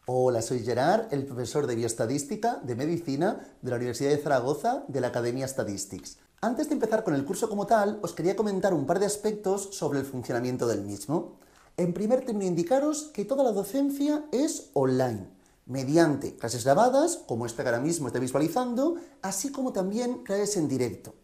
Hola, soy Gerard, el profesor de Bioestadística de Medicina de la Universidad de Zaragoza de la Academia Statistics. Antes de empezar con el curso como tal, os quería comentar un par de aspectos sobre el funcionamiento del mismo. En primer término, indicaros que toda la docencia es online, mediante clases grabadas, como esta que ahora mismo está visualizando, así como también clases en directo.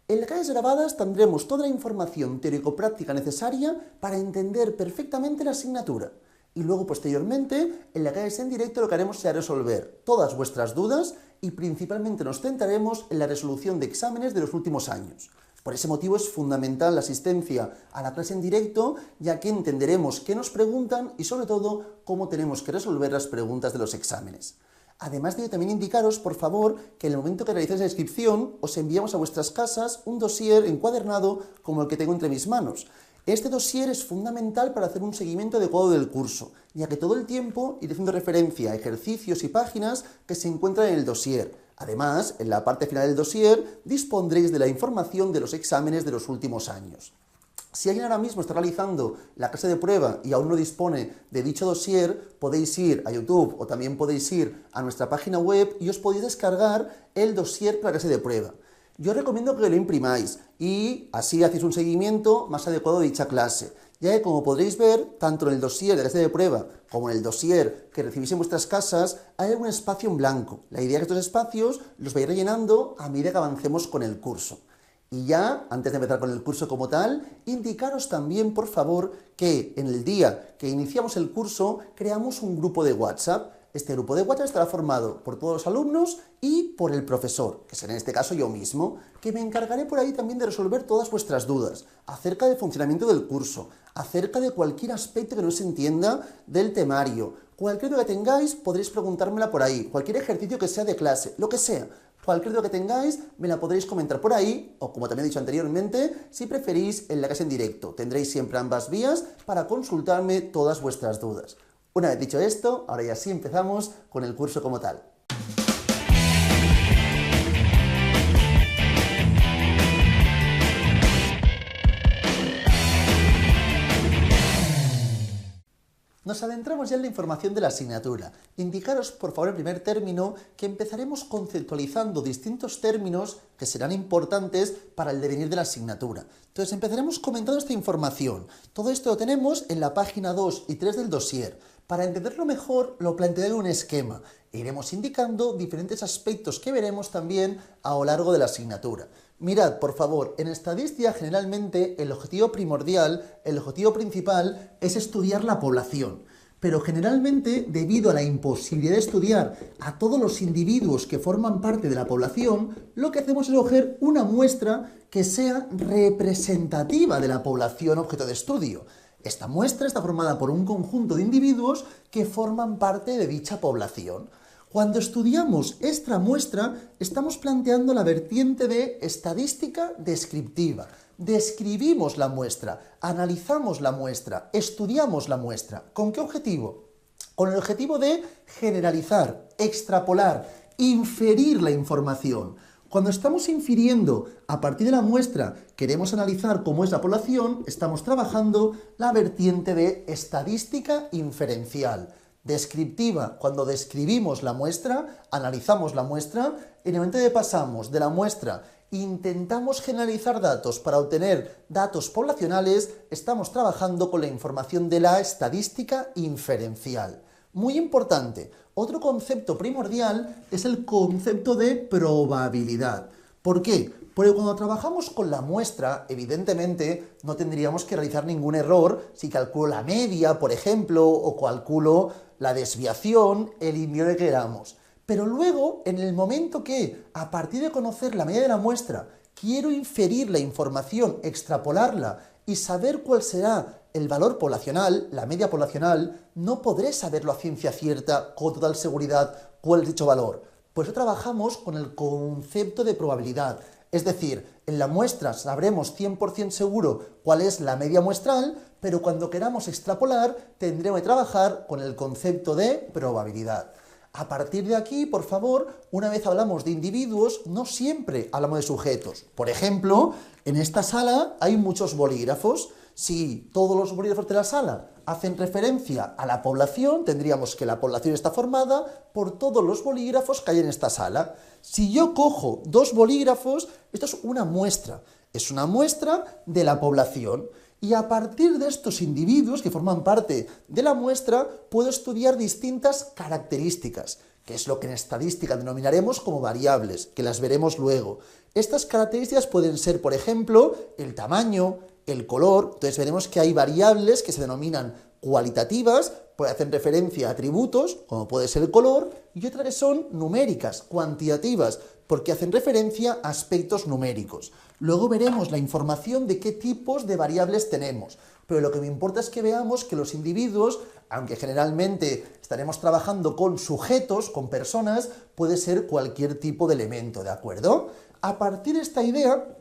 En las clases grabadas tendremos toda la información teórico-práctica necesaria para entender perfectamente la asignatura. Y luego, posteriormente, en la clase en directo lo que haremos será resolver todas vuestras dudas y principalmente nos centraremos en la resolución de exámenes de los últimos años. Por ese motivo es fundamental la asistencia a la clase en directo, ya que entenderemos qué nos preguntan y sobre todo cómo tenemos que resolver las preguntas de los exámenes. Además de ello, también indicaros, por favor, que en el momento que realicéis la inscripción os enviamos a vuestras casas un dossier encuadernado como el que tengo entre mis manos. Este dossier es fundamental para hacer un seguimiento adecuado del curso, ya que todo el tiempo iré haciendo referencia a ejercicios y páginas que se encuentran en el dossier. Además, en la parte final del dossier dispondréis de la información de los exámenes de los últimos años. Si alguien ahora mismo está realizando la clase de prueba y aún no dispone de dicho dossier, podéis ir a YouTube o también podéis ir a nuestra página web y os podéis descargar el dossier para la clase de prueba. Yo os recomiendo que lo imprimáis y así hacéis un seguimiento más adecuado de dicha clase, ya que como podréis ver, tanto en el dossier de la clase de prueba como en el dossier que recibís en vuestras casas, hay un espacio en blanco. La idea es que estos espacios los vais rellenando a medida que avancemos con el curso. Y ya, antes de empezar con el curso como tal, indicaros también, por favor, que en el día que iniciamos el curso, creamos un grupo de WhatsApp. Este grupo de WhatsApp estará formado por todos los alumnos y por el profesor, que será en este caso yo mismo, que me encargaré por ahí también de resolver todas vuestras dudas acerca del funcionamiento del curso, acerca de cualquier aspecto que no se entienda del temario. Cualquier duda que tengáis podréis preguntármela por ahí, cualquier ejercicio que sea de clase, lo que sea. Cualquier duda que tengáis me la podréis comentar por ahí, o como también he dicho anteriormente, si preferís en la clase en directo. Tendréis siempre ambas vías para consultarme todas vuestras dudas. Una vez dicho esto, ahora ya sí empezamos con el curso como tal. Nos adentramos ya en la información de la asignatura. Indicaros, por favor, en primer término, que empezaremos conceptualizando distintos términos que serán importantes para el devenir de la asignatura. Entonces, empezaremos comentando esta información. Todo esto lo tenemos en la página 2 y 3 del dossier. Para entenderlo mejor, lo plantearé en un esquema. E iremos indicando diferentes aspectos que veremos también a lo largo de la asignatura. Mirad, por favor, en estadística generalmente el objetivo primordial, el objetivo principal es estudiar la población. Pero generalmente, debido a la imposibilidad de estudiar a todos los individuos que forman parte de la población, lo que hacemos es coger una muestra que sea representativa de la población objeto de estudio. Esta muestra está formada por un conjunto de individuos que forman parte de dicha población. Cuando estudiamos esta muestra, estamos planteando la vertiente de estadística descriptiva. Describimos la muestra, analizamos la muestra, estudiamos la muestra. ¿Con qué objetivo? Con el objetivo de generalizar, extrapolar, inferir la información. Cuando estamos infiriendo a partir de la muestra, queremos analizar cómo es la población, estamos trabajando la vertiente de estadística inferencial. Descriptiva, cuando describimos la muestra, analizamos la muestra, y en el momento que pasamos de la muestra, intentamos generalizar datos para obtener datos poblacionales, estamos trabajando con la información de la estadística inferencial. Muy importante, otro concepto primordial es el concepto de probabilidad. ¿Por qué? Porque cuando trabajamos con la muestra, evidentemente no tendríamos que realizar ningún error si calculo la media, por ejemplo, o calculo la desviación, el indio que queramos. Pero luego, en el momento que, a partir de conocer la media de la muestra, quiero inferir la información, extrapolarla y saber cuál será el valor poblacional, la media poblacional, no podré saberlo a ciencia cierta, con total seguridad, cuál es dicho valor. Por eso trabajamos con el concepto de probabilidad. Es decir, en la muestra sabremos 100% seguro cuál es la media muestral, pero cuando queramos extrapolar tendremos que trabajar con el concepto de probabilidad. A partir de aquí, por favor, una vez hablamos de individuos, no siempre hablamos de sujetos. Por ejemplo, en esta sala hay muchos bolígrafos. Si todos los bolígrafos de la sala hacen referencia a la población, tendríamos que la población está formada por todos los bolígrafos que hay en esta sala. Si yo cojo 2 bolígrafos, esto es una muestra de la población. Y a partir de estos individuos que forman parte de la muestra, puedo estudiar distintas características, que es lo que en estadística denominaremos como variables, que las veremos luego. Estas características pueden ser, por ejemplo, el tamaño, el color. Entonces veremos que hay variables que se denominan cualitativas, pues hacen referencia a atributos, como puede ser el color, y otras que son numéricas, cuantitativas, porque hacen referencia a aspectos numéricos. Luego veremos la información de qué tipos de variables tenemos, pero lo que me importa es que veamos que los individuos, aunque generalmente estaremos trabajando con sujetos, con personas, puede ser cualquier tipo de elemento, ¿de acuerdo? A partir de esta idea,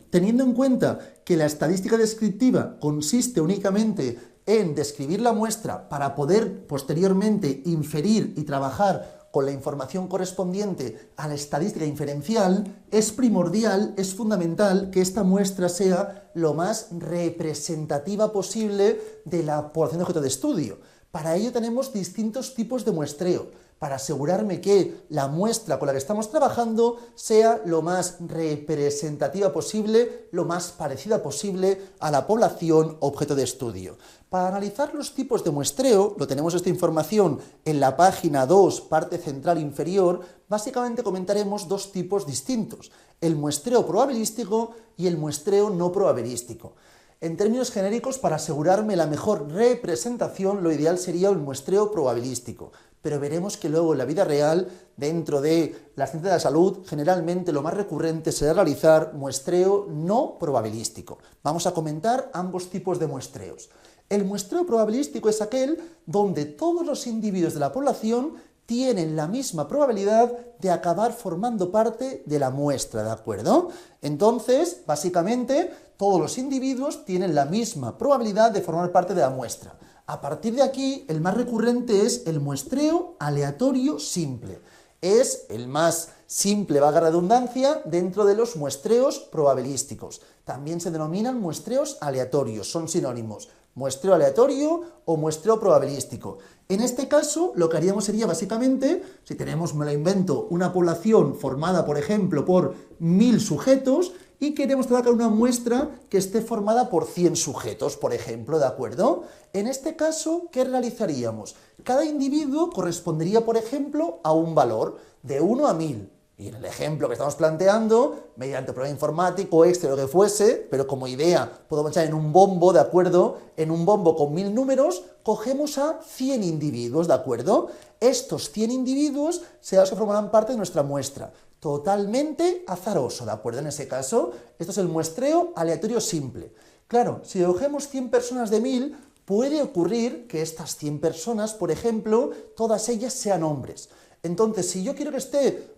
teniendo en cuenta que la estadística descriptiva consiste únicamente en describir la muestra para poder posteriormente inferir y trabajar con la información correspondiente a la estadística inferencial, es primordial, es fundamental que esta muestra sea lo más representativa posible de la población de objeto de estudio. Para ello tenemos distintos tipos de muestreo, para asegurarme que la muestra con la que estamos trabajando sea lo más representativa posible, lo más parecida posible a la población objeto de estudio. Para analizar los tipos de muestreo, lo tenemos esta información en la página 2, parte central inferior, básicamente comentaremos 2 tipos distintos, el muestreo probabilístico y el muestreo no probabilístico. En términos genéricos, para asegurarme la mejor representación, lo ideal sería el muestreo probabilístico, pero veremos que luego en la vida real, dentro de la ciencia de la salud, generalmente lo más recurrente será realizar muestreo no probabilístico. Vamos a comentar ambos tipos de muestreos. El muestreo probabilístico es aquel donde todos los individuos de la población tienen la misma probabilidad de acabar formando parte de la muestra, ¿de acuerdo? Entonces, básicamente, todos los individuos tienen la misma probabilidad de formar parte de la muestra. A partir de aquí, el más recurrente es el muestreo aleatorio simple. Es el más simple, valga la redundancia, dentro de los muestreos probabilísticos. También se denominan muestreos aleatorios, son sinónimos. Muestreo aleatorio o muestreo probabilístico. En este caso, lo que haríamos sería básicamente, si tenemos, me lo invento, una población formada, por ejemplo, por 1000 sujetos y queremos trabajar una muestra que esté formada por 100 sujetos, por ejemplo, ¿de acuerdo? En este caso, ¿qué realizaríamos? Cada individuo correspondería, por ejemplo, a un valor de 1 a 1000. Y en el ejemplo que estamos planteando, mediante prueba informático, Excel o lo que fuese, pero como idea podemos echar en un bombo, ¿de acuerdo? En un bombo con 1000 números, cogemos a 100 individuos, ¿de acuerdo? Estos 100 individuos serán los que formarán parte de nuestra muestra. Totalmente azaroso, ¿de acuerdo? En ese caso, esto es el muestreo aleatorio simple. Claro, si cogemos 100 personas de 1000, puede ocurrir que estas 100 personas, por ejemplo, todas ellas sean hombres. Entonces, si yo quiero que esté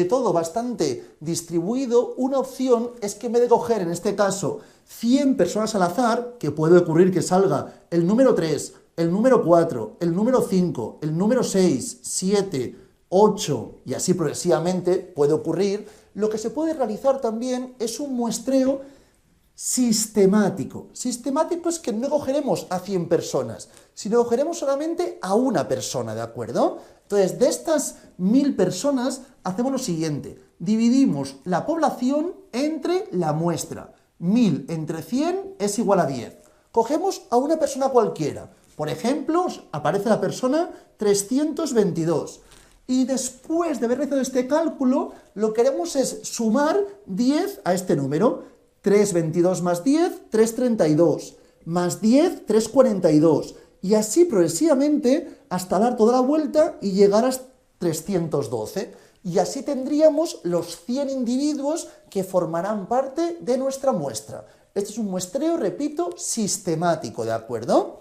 todo bastante distribuido, una opción es que en vez de coger, en este caso, 100 personas al azar, que puede ocurrir que salga el número 3, el número 4, el número 5, el número 6, 7, 8 y así progresivamente puede ocurrir, lo que se puede realizar también es un muestreo sistemático. Sistemático es que no cogeremos a 100 personas, sino cogeremos solamente a una persona, ¿de acuerdo? Entonces, de estas 1000 personas, hacemos lo siguiente. Dividimos la población entre la muestra. 1000 entre 100 es igual a 10. Cogemos a una persona cualquiera. Por ejemplo, aparece la persona 322. Y después de haber realizado este cálculo, lo que haremos es sumar 10 a este número. 322 más 10, 332. Más 10, 342. Y así progresivamente hasta dar toda la vuelta y llegar a 312. Y así tendríamos los 100 individuos que formarán parte de nuestra muestra. Este es un muestreo, repito, sistemático, ¿de acuerdo?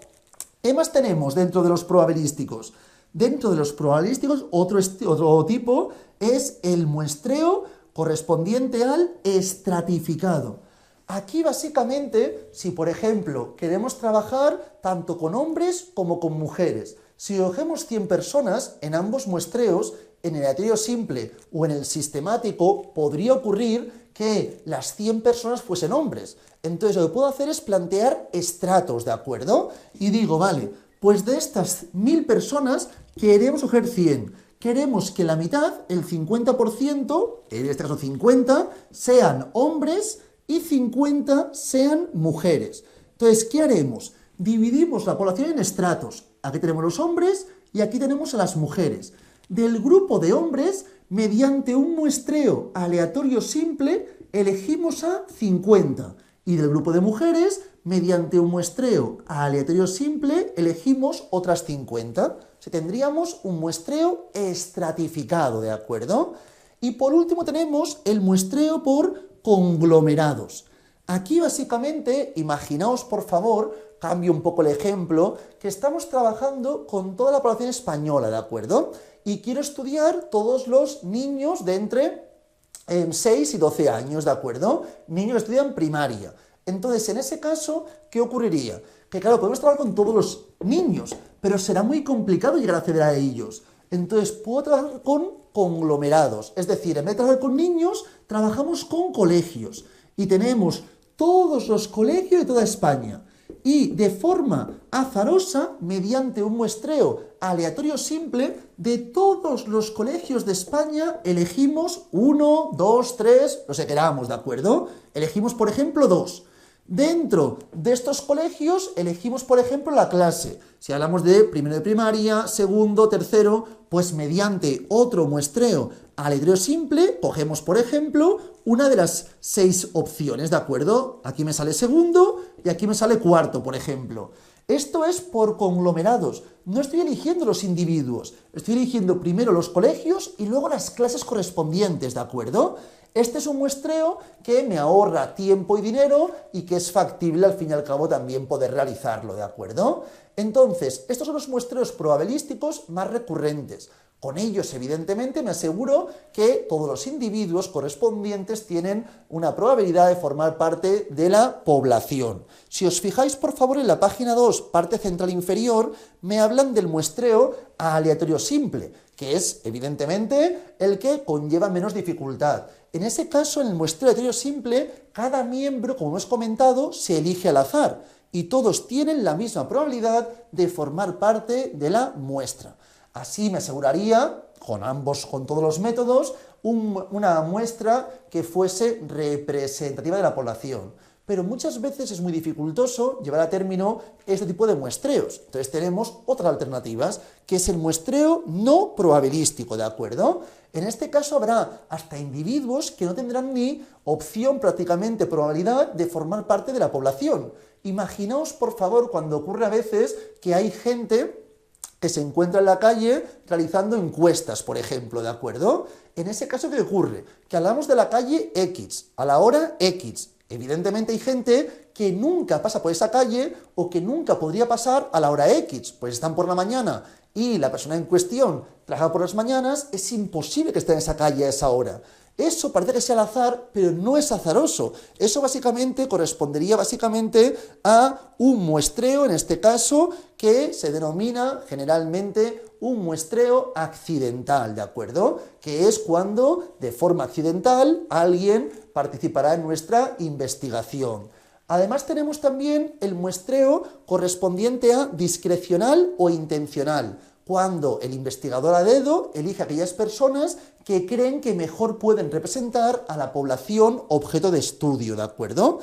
¿Qué más tenemos dentro de los probabilísticos? Dentro de los probabilísticos, otro tipo es el muestreo correspondiente al estratificado. Aquí básicamente, si por ejemplo queremos trabajar tanto con hombres como con mujeres, Si cogemos 100 personas en ambos muestreos, en el aleatorio simple o en el sistemático, podría ocurrir que las 100 personas fuesen hombres. Entonces lo que puedo hacer es plantear estratos, ¿de acuerdo? Y digo, vale, pues de estas 1000 personas queremos coger 100. Queremos que la mitad, el 50%, en este caso 50, sean hombres y 50 sean mujeres. Entonces, ¿qué haremos? Dividimos la población en estratos. Aquí tenemos los hombres y aquí tenemos a las mujeres. Del grupo de hombres, mediante un muestreo aleatorio simple, elegimos a 50. Y del grupo de mujeres, mediante un muestreo aleatorio simple, elegimos otras 50. O sea, tendríamos un muestreo estratificado, ¿de acuerdo? Y por último tenemos el muestreo por conglomerados. Aquí básicamente, imaginaos por favor, cambio un poco el ejemplo, que estamos trabajando con toda la población española, ¿de acuerdo? Y quiero estudiar todos los niños de entre 6 y 12 años, ¿de acuerdo? Niños que estudian primaria. Entonces, en ese caso, ¿qué ocurriría? Que claro, podemos trabajar con todos los niños, pero será muy complicado llegar a acceder a ellos. Entonces, puedo trabajar con conglomerados, es decir, en vez de trabajar con niños, trabajamos con colegios. Y tenemos todos los colegios de toda España. Y de forma azarosa, mediante un muestreo aleatorio simple, de todos los colegios de España elegimos 1, 2, 3, los que queramos, ¿de acuerdo? Elegimos, por ejemplo, 2. Dentro de estos colegios elegimos, por ejemplo, la clase. Si hablamos de primero de primaria, segundo, tercero, pues mediante otro muestreo aleatorio simple, cogemos, por ejemplo, una de las 6 opciones, ¿de acuerdo? Aquí me sale segundo y aquí me sale cuarto, por ejemplo. Esto es por conglomerados. No estoy eligiendo los individuos, estoy eligiendo primero los colegios y luego las clases correspondientes, ¿de acuerdo? Este es un muestreo que me ahorra tiempo y dinero y que es factible al fin y al cabo también poder realizarlo, ¿de acuerdo? Entonces, estos son los muestreos probabilísticos más recurrentes. Con ellos, evidentemente, me aseguro que todos los individuos correspondientes tienen una probabilidad de formar parte de la población. Si os fijáis, por favor, en la página 2, parte central inferior, me hablan del muestreo aleatorio simple, que es, evidentemente, el que conlleva menos dificultad. En ese caso, en el muestreo aleatorio simple, cada miembro, como hemos comentado, se elige al azar y todos tienen la misma probabilidad de formar parte de la muestra. Así me aseguraría, con todos los métodos, una muestra que fuese representativa de la población. Pero muchas veces es muy dificultoso llevar a término este tipo de muestreos. Entonces tenemos otras alternativas, que es el muestreo no probabilístico, ¿de acuerdo? En este caso habrá hasta individuos que no tendrán ni opción, prácticamente probabilidad, de formar parte de la población. Imaginaos, por favor, cuando ocurre a veces que hay gente que se encuentra en la calle realizando encuestas, por ejemplo, ¿de acuerdo? En ese caso, ¿qué ocurre? Que hablamos de la calle X, a la hora X. Evidentemente hay gente que nunca pasa por esa calle o que nunca podría pasar a la hora X, pues están por la mañana y la persona en cuestión trabaja por las mañanas, es imposible que esté en esa calle a esa hora. Eso parece que sea al azar, pero no es azaroso. Eso básicamente correspondería a un muestreo, en este caso, que se denomina generalmente un muestreo accidental, ¿de acuerdo? Que es cuando, de forma accidental, alguien participará en nuestra investigación. Además tenemos también el muestreo correspondiente a discrecional o intencional, cuando el investigador a dedo elige a aquellas personas que creen que mejor pueden representar a la población objeto de estudio, ¿de acuerdo?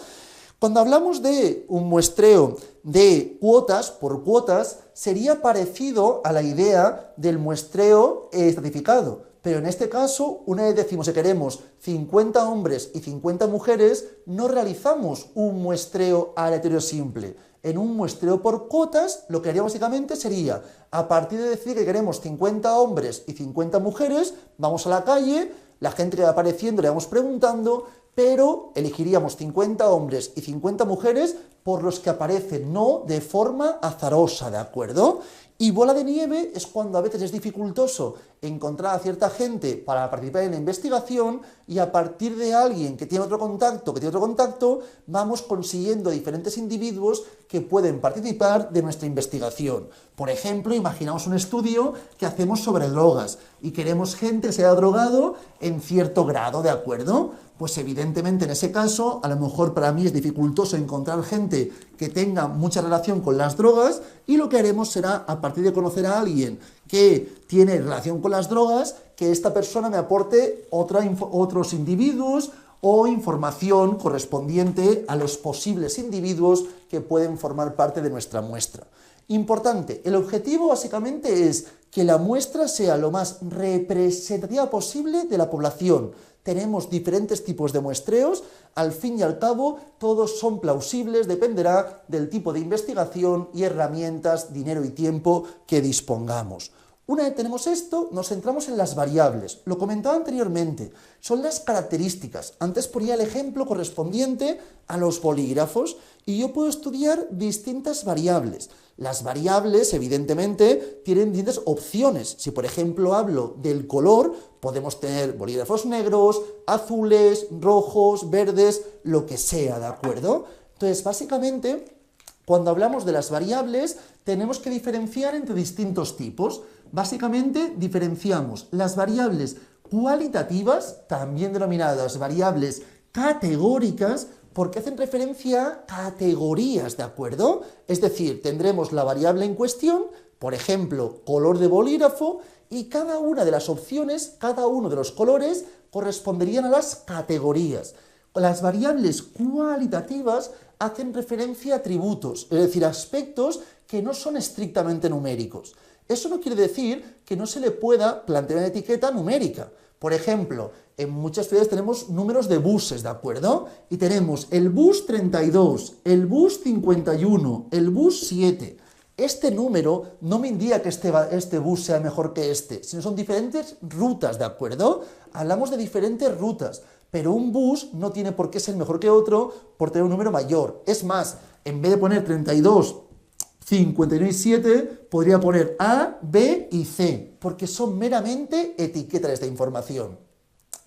Cuando hablamos de un muestreo de cuotas, por cuotas, sería parecido a la idea del muestreo estratificado, pero en este caso, una vez decimos que queremos 50 hombres y 50 mujeres, no realizamos un muestreo aleatorio simple. En un muestreo por cuotas, lo que haría básicamente sería, a partir de decir que queremos 50 hombres y 50 mujeres, vamos a la calle, la gente que va apareciendo le vamos preguntando, pero elegiríamos 50 hombres y 50 mujeres por los que aparecen no de forma azarosa, ¿de acuerdo? Y bola de nieve es cuando a veces es dificultoso encontrar a cierta gente para participar en la investigación y a partir de alguien que tiene otro contacto, vamos consiguiendo diferentes individuos que pueden participar de nuestra investigación. Por ejemplo, imaginamos un estudio que hacemos sobre drogas y queremos gente que se haya drogado en cierto grado, ¿de acuerdo? Pues evidentemente en ese caso, a lo mejor para mí es dificultoso encontrar gente que tenga mucha relación con las drogas y lo que haremos será, a partir de conocer a alguien que tiene relación con las drogas, que esta persona me aporte otros individuos o información correspondiente a los posibles individuos que pueden formar parte de nuestra muestra. Importante, el objetivo básicamente es que la muestra sea lo más representativa posible de la población. Tenemos diferentes tipos de muestreos, al fin y al cabo todos son plausibles, dependerá del tipo de investigación y herramientas, dinero y tiempo que dispongamos. Una vez tenemos esto, nos centramos en las variables. Lo comentaba anteriormente, son las características. Antes ponía el ejemplo correspondiente a los bolígrafos y yo puedo estudiar distintas variables. Las variables, evidentemente, tienen distintas opciones. Si, por ejemplo, hablo del color, podemos tener bolígrafos negros, azules, rojos, verdes, lo que sea, ¿de acuerdo? Entonces, básicamente, cuando hablamos de las variables, tenemos que diferenciar entre distintos tipos. Básicamente, diferenciamos las variables cualitativas, también denominadas variables categóricas, porque hacen referencia a categorías, ¿de acuerdo? Es decir, tendremos la variable en cuestión, por ejemplo, color de bolígrafo, y cada una de las opciones, cada uno de los colores, corresponderían a las categorías. Las variables cualitativas hacen referencia a atributos, es decir, aspectos que no son estrictamente numéricos. Eso no quiere decir que no se le pueda plantear una etiqueta numérica. Por ejemplo, en muchas ciudades tenemos números de buses, ¿de acuerdo? Y tenemos el bus 32, el bus 51, el bus 7. Este número no me indica que este bus sea mejor que este, sino son diferentes rutas, ¿de acuerdo? Hablamos de diferentes rutas, pero un bus no tiene por qué ser mejor que otro por tener un número mayor. Es más, en vez de poner 32, 51 y 7, podría poner A, B y C, porque son meramente etiquetas de información.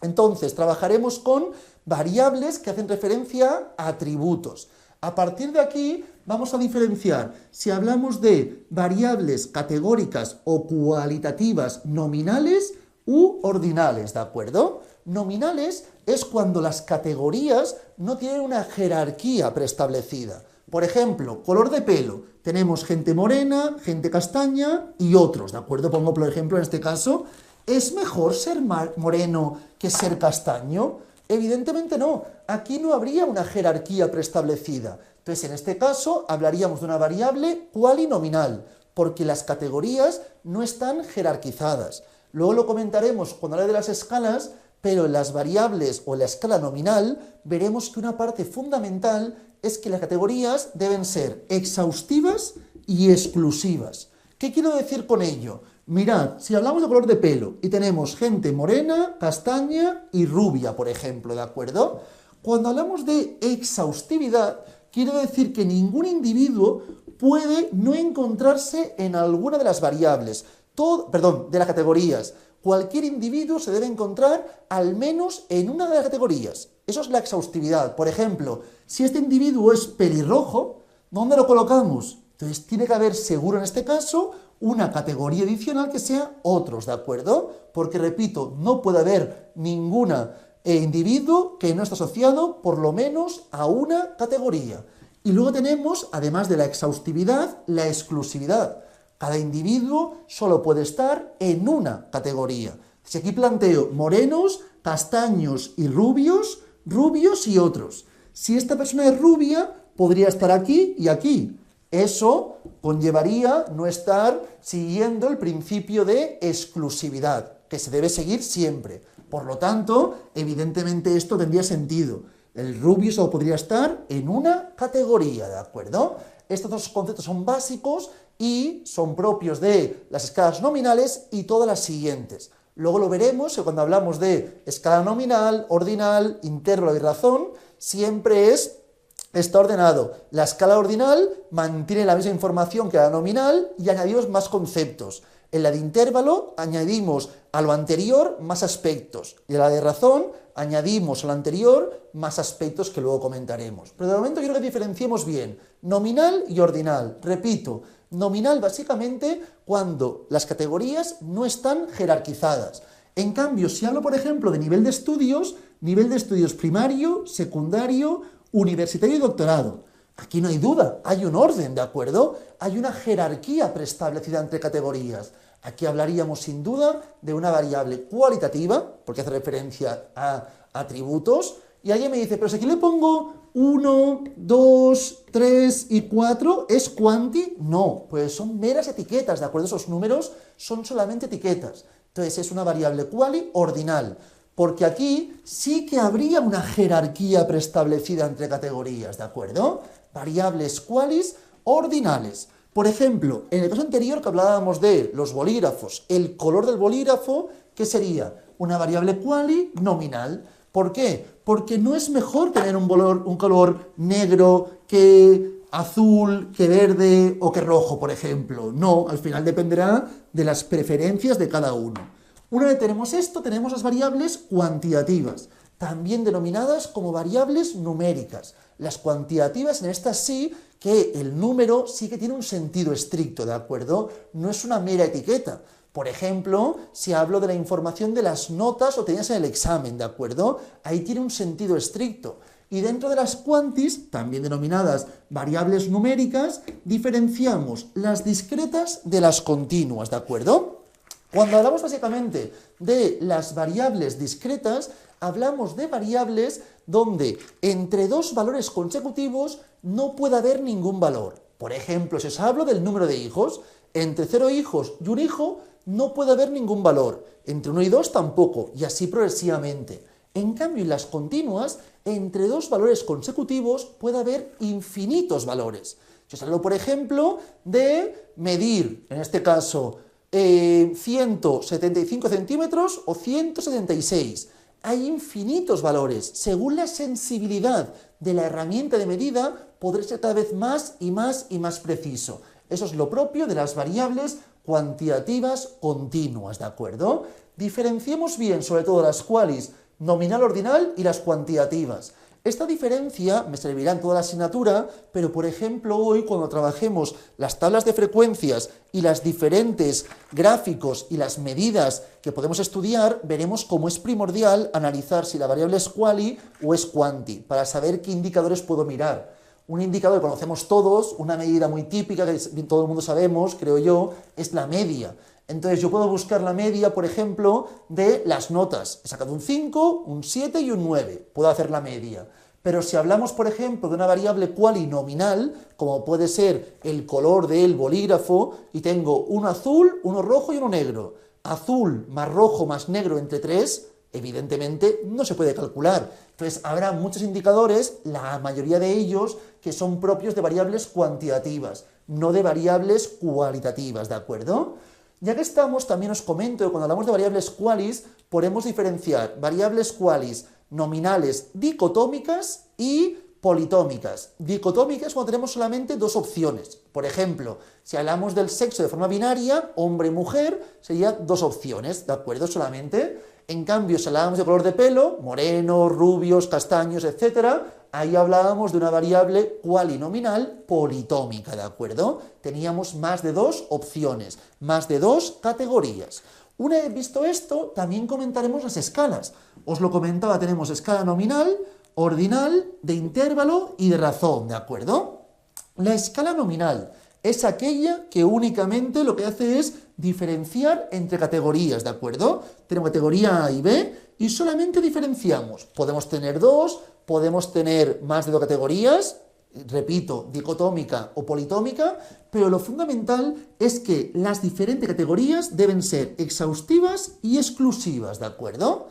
Entonces, trabajaremos con variables que hacen referencia a atributos. A partir de aquí, vamos a diferenciar si hablamos de variables categóricas o cualitativas nominales u ordinales, ¿de acuerdo? Nominales es cuando las categorías no tienen una jerarquía preestablecida. Por ejemplo, color de pelo. Tenemos gente morena, gente castaña y otros, ¿de acuerdo? Pongo por ejemplo en este caso, ¿es mejor ser moreno que ser castaño? Evidentemente no, aquí no habría una jerarquía preestablecida. Entonces, en este caso, hablaríamos de una variable cualinominal, porque las categorías no están jerarquizadas. Luego lo comentaremos cuando hable de las escalas, pero en las variables o en la escala nominal veremos que una parte fundamental es que las categorías deben ser exhaustivas y exclusivas. ¿Qué quiero decir con ello? Mirad, si hablamos de color de pelo y tenemos gente morena, castaña y rubia, por ejemplo, ¿de acuerdo? Cuando hablamos de exhaustividad, quiere decir que ningún individuo puede no encontrarse en alguna de las variables, de las categorías. Cualquier individuo se debe encontrar al menos en una de las categorías. Eso es la exhaustividad. Por ejemplo, si este individuo es pelirrojo, ¿dónde lo colocamos? Entonces tiene que haber seguro en este caso una categoría adicional que sea otros, ¿de acuerdo? Porque, repito, no puede haber ningún individuo que no esté asociado por lo menos a una categoría. Y luego tenemos, además de la exhaustividad, la exclusividad. Cada individuo solo puede estar en una categoría. Si aquí planteo morenos, castaños y rubios, rubios y otros. Si esta persona es rubia, podría estar aquí y aquí. Eso conllevaría no estar siguiendo el principio de exclusividad, que se debe seguir siempre. Por lo tanto, evidentemente esto tendría sentido. El rubio solo podría estar en una categoría, ¿de acuerdo? Estos dos conceptos son básicos y son propios de las escalas nominales y todas las siguientes. Luego lo veremos que cuando hablamos de escala nominal, ordinal, intervalo y razón, siempre es está ordenado. La escala ordinal mantiene la misma información que la nominal y añadimos más conceptos. En la de intervalo añadimos a lo anterior más aspectos y en la de razón añadimos a lo anterior más aspectos que luego comentaremos. Pero de momento quiero que diferenciemos bien nominal y ordinal. Repito, nominal básicamente cuando las categorías no están jerarquizadas. En cambio, si hablo, por ejemplo, de nivel de estudios primario, secundario, universitario y doctorado. Aquí no hay duda, hay un orden, ¿de acuerdo? Hay una jerarquía preestablecida entre categorías. Aquí hablaríamos sin duda de una variable cualitativa, porque hace referencia a atributos, y alguien me dice, pero si aquí le pongo 1, 2, 3 y 4, ¿es cuanti? No, pues son meras etiquetas, ¿de acuerdo? Esos números son solamente etiquetas. Entonces es una variable quali ordinal, porque aquí sí que habría una jerarquía preestablecida entre categorías, ¿de acuerdo? Variables qualis ordinales. Por ejemplo, en el caso anterior que hablábamos de los bolígrafos, el color del bolígrafo, ¿qué sería? Una variable quali nominal. ¿Por qué? Porque no es mejor tener un color negro que azul, que verde o que rojo, por ejemplo. No, al final dependerá de las preferencias de cada uno. Una vez tenemos esto, tenemos las variables cuantitativas, también denominadas como variables numéricas. Las cuantitativas, en estas sí, que el número sí que tiene un sentido estricto, ¿de acuerdo? No es una mera etiqueta. Por ejemplo, si hablo de la información de las notas obtenidas en el examen, ¿de acuerdo? Ahí tiene un sentido estricto. Y dentro de las quantis, también denominadas variables numéricas, diferenciamos las discretas de las continuas, ¿de acuerdo? Cuando hablamos básicamente de las variables discretas, hablamos de variables donde entre dos valores consecutivos no puede haber ningún valor. Por ejemplo, si os hablo del número de hijos, entre 0 hijos y un hijo no puede haber ningún valor, entre 1 y 2 tampoco, y así progresivamente. En cambio, en las continuas, entre dos valores consecutivos puede haber infinitos valores. Si os hablo, por ejemplo, de medir, en este caso, 175 centímetros o 176. Hay infinitos valores. Según la sensibilidad de la herramienta de medida, podré ser cada vez más y más y más preciso. Eso es lo propio de las variables cuantitativas continuas, ¿de acuerdo? Diferenciemos bien, sobre todo, las qualis nominal ordinal y las cuantitativas. Esta diferencia me servirá en toda la asignatura, pero por ejemplo hoy cuando trabajemos las tablas de frecuencias y los diferentes gráficos y las medidas que podemos estudiar, veremos cómo es primordial analizar si la variable es quali o es quanti, para saber qué indicadores puedo mirar. Un indicador que conocemos todos, una medida muy típica que todo el mundo sabemos, creo yo, es la media. Entonces yo puedo buscar la media, por ejemplo, de las notas. He sacado un 5, un 7 y un 9. Puedo hacer la media. Pero si hablamos, por ejemplo, de una variable quali nominal, como puede ser el color del bolígrafo, y tengo uno azul, uno rojo y uno negro. Azul más rojo más negro entre 3, evidentemente no se puede calcular. Entonces habrá muchos indicadores, la mayoría de ellos, que son propios de variables cuantitativas, no de variables cualitativas, ¿de acuerdo? Ya que estamos, también os comento que cuando hablamos de variables qualis, podemos diferenciar variables qualis nominales dicotómicas y politómicas. Dicotómicas cuando tenemos solamente dos opciones. Por ejemplo, si hablamos del sexo de forma binaria, hombre y mujer, sería dos opciones, ¿de acuerdo? Solamente. En cambio, si hablábamos de color de pelo, morenos, rubios, castaños, etc., ahí hablábamos de una variable cualinominal politómica, ¿de acuerdo? Teníamos más de dos opciones, más de dos categorías. Una vez visto esto, también comentaremos las escalas. Os lo comentaba, tenemos escala nominal, ordinal, de intervalo y de razón, ¿de acuerdo? La escala nominal es aquella que únicamente lo que hace es diferenciar entre categorías, ¿de acuerdo? Tenemos categoría A y B y solamente diferenciamos. Podemos tener dos, podemos tener más de dos categorías, repito, dicotómica o politómica, pero lo fundamental es que las diferentes categorías deben ser exhaustivas y exclusivas, ¿de acuerdo?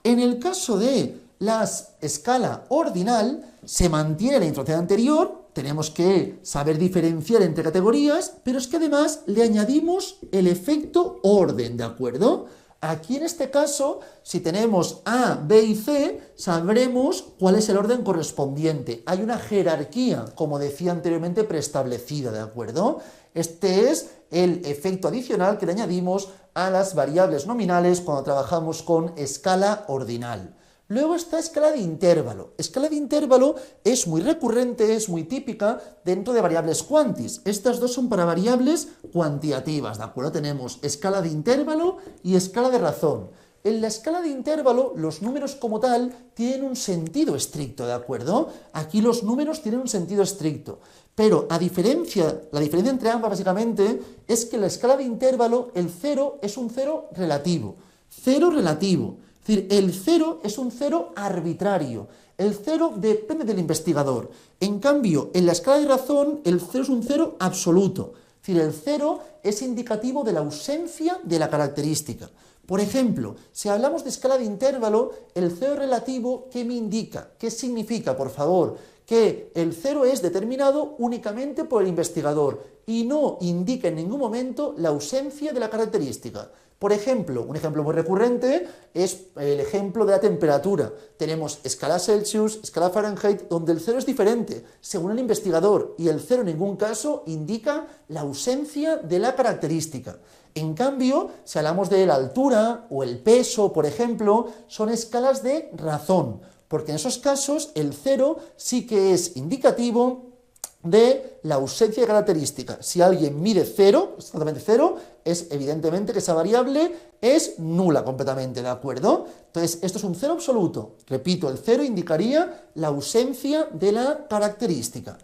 En el caso de la escala ordinal, se mantiene la información anterior, tenemos que saber diferenciar entre categorías, pero es que además le añadimos el efecto orden, ¿de acuerdo? Aquí en este caso, si tenemos A, B y C, sabremos cuál es el orden correspondiente. Hay una jerarquía, como decía anteriormente, preestablecida, ¿de acuerdo? Este es el efecto adicional que le añadimos a las variables nominales cuando trabajamos con escala ordinal. Luego está escala de intervalo. Escala de intervalo es muy recurrente, es muy típica dentro de variables quantis. Estas dos son para variables cuantitativas, ¿de acuerdo? Tenemos escala de intervalo y escala de razón. En la escala de intervalo, los números como tal tienen un sentido estricto, ¿de acuerdo? Aquí los números tienen un sentido estricto. Pero la diferencia entre ambas básicamente es que en la escala de intervalo el cero es un cero relativo. Cero relativo. Es decir, el cero es un cero arbitrario. El cero depende del investigador. En cambio, en la escala de razón, el cero es un cero absoluto. Es decir, el cero es indicativo de la ausencia de la característica. Por ejemplo, si hablamos de escala de intervalo, el cero relativo, ¿qué me indica? ¿Qué significa, por favor? Que el cero es determinado únicamente por el investigador y no indica en ningún momento la ausencia de la característica. Por ejemplo, un ejemplo muy recurrente es el ejemplo de la temperatura. Tenemos escala Celsius, escala Fahrenheit, donde el cero es diferente según el investigador y el cero en ningún caso indica la ausencia de la característica. En cambio, si hablamos de la altura o el peso, por ejemplo, son escalas de razón, porque en esos casos el cero sí que es indicativo de la ausencia de característica. Si alguien mide cero, exactamente cero, es evidentemente que esa variable es nula completamente, ¿de acuerdo? Entonces, esto es un cero absoluto. Repito, el cero indicaría la ausencia de la característica.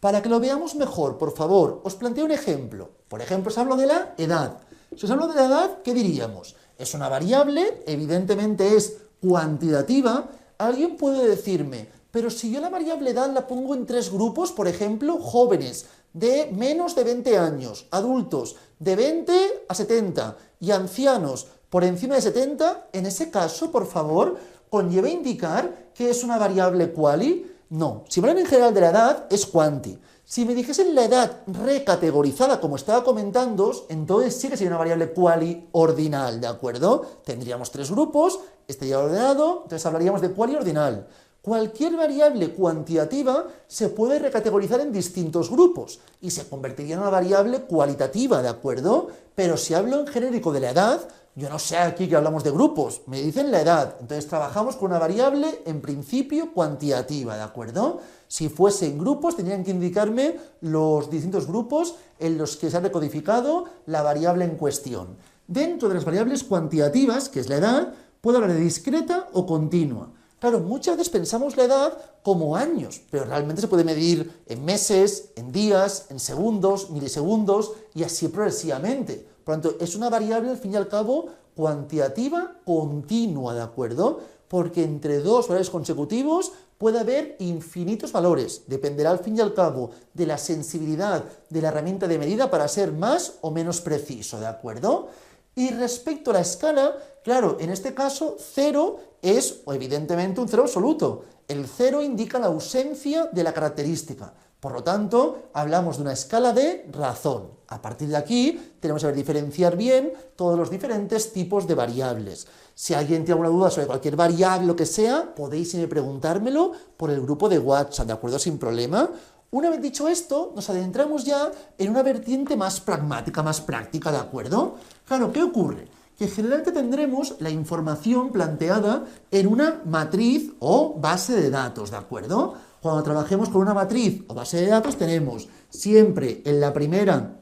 Para que lo veamos mejor, por favor, os planteo un ejemplo. Por ejemplo, os hablo de la edad. Si os hablo de la edad, ¿qué diríamos? Es una variable, evidentemente es cuantitativa. Alguien puede decirme, pero si yo la variable edad la pongo en tres grupos, por ejemplo, jóvenes de menos de 20 años, adultos de 20 a 70 y ancianos por encima de 70, en ese caso, por favor, ¿conlleva indicar que es una variable quali? No, si me hablan en general de la edad, es quanti. Si me dijesen la edad recategorizada, como estaba comentando, entonces sí que sería una variable quali ordinal, ¿de acuerdo? Tendríamos tres grupos, estaría ordenado, entonces hablaríamos de quali ordinal. Cualquier variable cuantitativa se puede recategorizar en distintos grupos y se convertiría en una variable cualitativa, ¿de acuerdo? Pero si hablo en genérico de la edad, yo no sé aquí que hablamos de grupos, me dicen la edad, entonces trabajamos con una variable en principio cuantitativa, ¿de acuerdo? Si fuese en grupos tendrían que indicarme los distintos grupos en los que se ha recodificado la variable en cuestión. Dentro de las variables cuantitativas, que es la edad, puedo hablar de discreta o continua. Claro, muchas veces pensamos la edad como años, pero realmente se puede medir en meses, en días, en segundos, milisegundos y así progresivamente. Por lo tanto, es una variable, al fin y al cabo, cuantitativa continua, ¿de acuerdo? Porque entre dos valores consecutivos puede haber infinitos valores. Dependerá, al fin y al cabo, de la sensibilidad de la herramienta de medida para ser más o menos preciso, ¿de acuerdo? Y respecto a la escala, claro, en este caso, 0 es evidentemente un cero absoluto. El 0 indica la ausencia de la característica. Por lo tanto, hablamos de una escala de razón. A partir de aquí, tenemos que saber diferenciar bien todos los diferentes tipos de variables. Si alguien tiene alguna duda sobre cualquier variable, lo que sea, podéis preguntármelo por el grupo de WhatsApp, ¿de acuerdo? Sin problema. Una vez dicho esto, nos adentramos ya en una vertiente más pragmática, más práctica, ¿de acuerdo? Claro, ¿qué ocurre? Que generalmente tendremos la información planteada en una matriz o base de datos, ¿de acuerdo? Cuando trabajemos con una matriz o base de datos tenemos siempre en la primera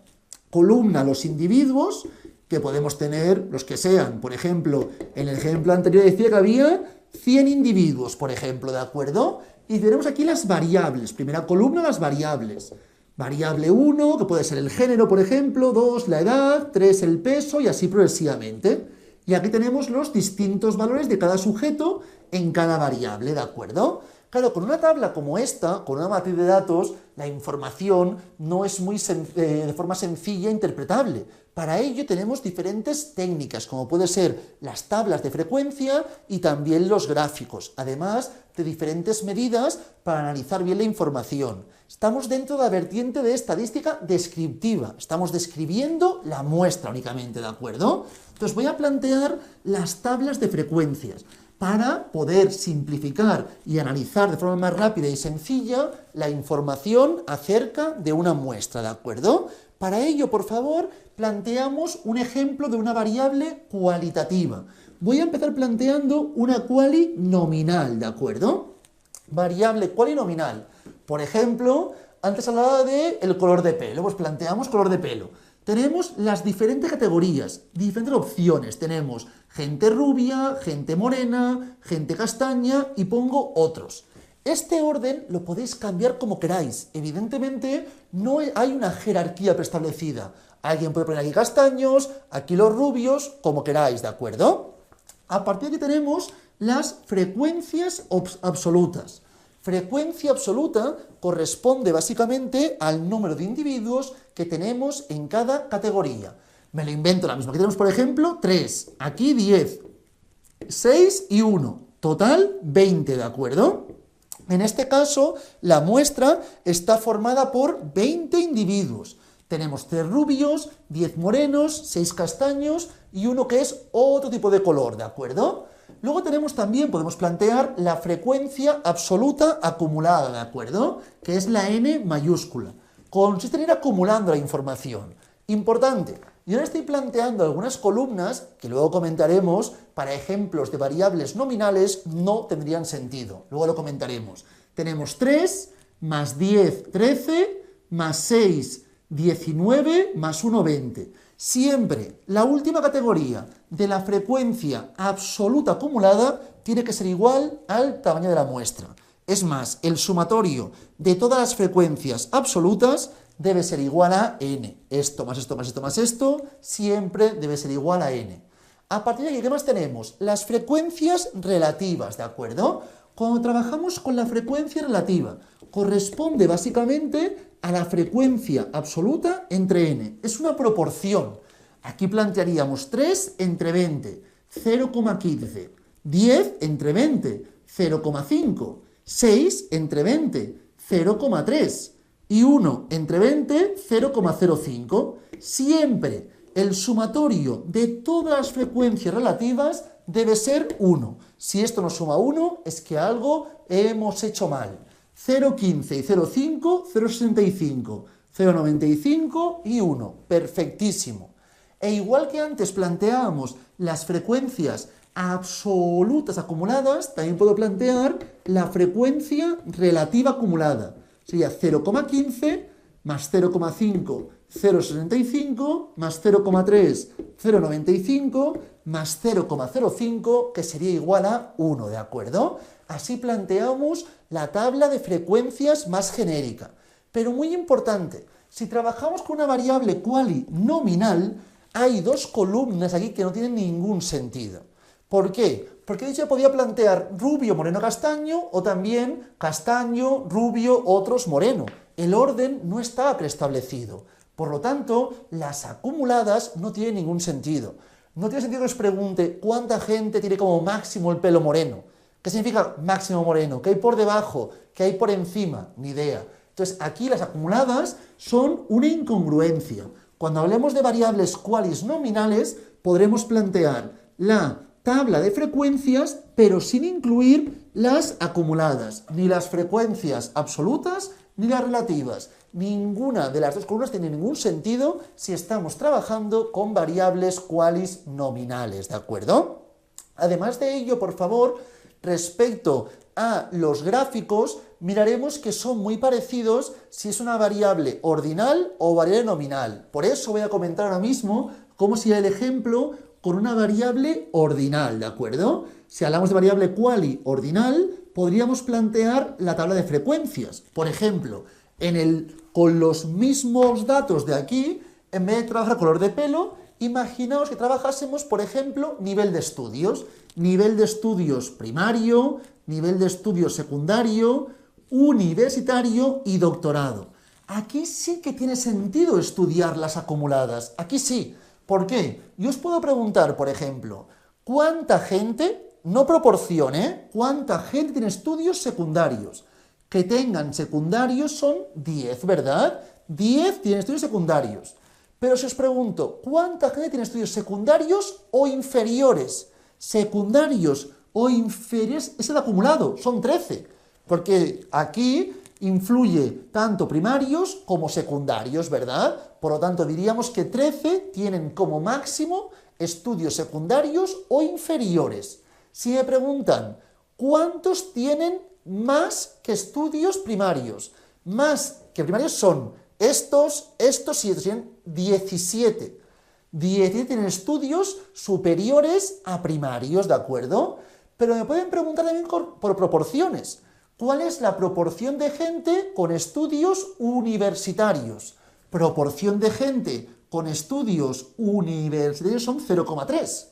columna los individuos, que podemos tener los que sean. Por ejemplo, en el ejemplo anterior decía que había 100 individuos, por ejemplo, ¿de acuerdo? Y tenemos aquí las variables. Primera columna, las variables. Variable 1, que puede ser el género, por ejemplo, 2, la edad, 3, el peso, y así progresivamente. Y aquí tenemos los distintos valores de cada sujeto en cada variable, ¿de acuerdo? Claro, con una tabla como esta, con una matriz de datos, la información no es de forma sencilla e interpretable. Para ello tenemos diferentes técnicas, como puede ser las tablas de frecuencia y también los gráficos, además de diferentes medidas para analizar bien la información. Estamos dentro de la vertiente de estadística descriptiva, estamos describiendo la muestra únicamente, ¿de acuerdo? Entonces voy a plantear las tablas de frecuencias para poder simplificar y analizar de forma más rápida y sencilla la información acerca de una muestra, ¿de acuerdo? Para ello, por favor, planteamos un ejemplo de una variable cualitativa. Voy a empezar planteando una quali nominal, ¿de acuerdo? Variable quali nominal. Por ejemplo, antes hablaba del color de pelo, pues planteamos color de pelo. Tenemos las diferentes categorías, diferentes opciones. Tenemos gente rubia, gente morena, gente castaña y pongo otros. Este orden lo podéis cambiar como queráis. Evidentemente, no hay una jerarquía preestablecida. Alguien puede poner aquí castaños, aquí los rubios, como queráis, ¿de acuerdo? A partir de aquí tenemos las frecuencias absolutas. Frecuencia absoluta corresponde básicamente al número de individuos que tenemos en cada categoría. Me lo invento la misma. Aquí tenemos, por ejemplo, 3, aquí 10, 6 y 1. Total, 20, ¿de acuerdo? En este caso, la muestra está formada por 20 individuos. Tenemos 3 rubios, 10 morenos, 6 castaños y uno que es otro tipo de color, ¿de acuerdo? Luego tenemos también, podemos plantear la frecuencia absoluta acumulada, ¿de acuerdo? Que es la n mayúscula. Consiste en ir acumulando la información. Importante, yo ahora estoy planteando algunas columnas, que luego comentaremos, para ejemplos de variables nominales no tendrían sentido. Luego lo comentaremos. Tenemos 3, más 10, 13, más 6, 19, más 1, 20. Siempre la última categoría de la frecuencia absoluta acumulada tiene que ser igual al tamaño de la muestra. Es más, el sumatorio de todas las frecuencias absolutas debe ser igual a n. Esto más esto más esto más esto siempre debe ser igual a n. A partir de aquí, ¿qué más tenemos? Las frecuencias relativas, ¿de acuerdo? Cuando trabajamos con la frecuencia relativa, corresponde básicamente a la frecuencia absoluta entre n. Es una proporción. Aquí plantearíamos 3 entre 20, 0,15, 10 entre 20, 0,5, 6 entre 20, 0,3 y 1 entre 20, 0,05. Siempre el sumatorio de todas las frecuencias relativas debe ser 1. Si esto no suma 1, es que algo hemos hecho mal. 0,15 y 0,5, 0,65, 0,95 y 1. Perfectísimo. E igual que antes planteábamos las frecuencias absolutas acumuladas, también puedo plantear la frecuencia relativa acumulada. Sería 0,15 más 0,5, 0,65 más 0,3, 0,95 más 0,05, que sería igual a 1, ¿de acuerdo? Así planteamos la tabla de frecuencias más genérica. Pero muy importante, si trabajamos con una variable quali nominal, hay dos columnas aquí que no tienen ningún sentido. ¿Por qué? Porque he dicho que podía plantear rubio, moreno, castaño, o también castaño, rubio, otros, moreno. El orden no estaba preestablecido. Por lo tanto, las acumuladas no tienen ningún sentido. No tiene sentido que os pregunte cuánta gente tiene como máximo el pelo moreno. ¿Qué significa máximo moreno? ¿Qué hay por debajo? ¿Qué hay por encima? Ni idea. Entonces, aquí las acumuladas son una incongruencia. Cuando hablemos de variables qualis nominales, podremos plantear la tabla de frecuencias, pero sin incluir las acumuladas, ni las frecuencias absolutas, ni las relativas. Ninguna de las dos columnas tiene ningún sentido si estamos trabajando con variables qualis nominales, ¿de acuerdo? Además de ello, por favor, respecto a los gráficos, miraremos que son muy parecidos si es una variable ordinal o variable nominal. Por eso voy a comentar ahora mismo cómo sería el ejemplo con una variable ordinal, ¿de acuerdo? Si hablamos de variable quali ordinal, podríamos plantear la tabla de frecuencias. Por ejemplo, con los mismos datos de aquí, en vez de trabajar color de pelo, imaginaos que trabajásemos, por ejemplo, nivel de estudios. Nivel de estudios primario, nivel de estudio secundario, universitario y doctorado. Aquí sí que tiene sentido estudiar las acumuladas, aquí sí. ¿Por qué? Yo os puedo preguntar, por ejemplo, ¿cuánta gente, no proporción, cuánta gente tiene estudios secundarios? Que tengan secundarios son 10, ¿verdad? 10 tienen estudios secundarios. Pero si os pregunto, ¿cuánta gente tiene estudios secundarios o inferiores? Secundarios o inferiores es el acumulado, son 13. Porque aquí influye tanto primarios como secundarios, ¿verdad? Por lo tanto, diríamos que 13 tienen como máximo estudios secundarios o inferiores. Si me preguntan, ¿cuántos tienen más que estudios primarios? Más que primarios son estos y estos, tienen 17. 17 tienen estudios superiores a primarios, ¿de acuerdo? Pero me pueden preguntar también por proporciones. ¿Cuál es la proporción de gente con estudios universitarios? Proporción de gente con estudios universitarios son 0,3.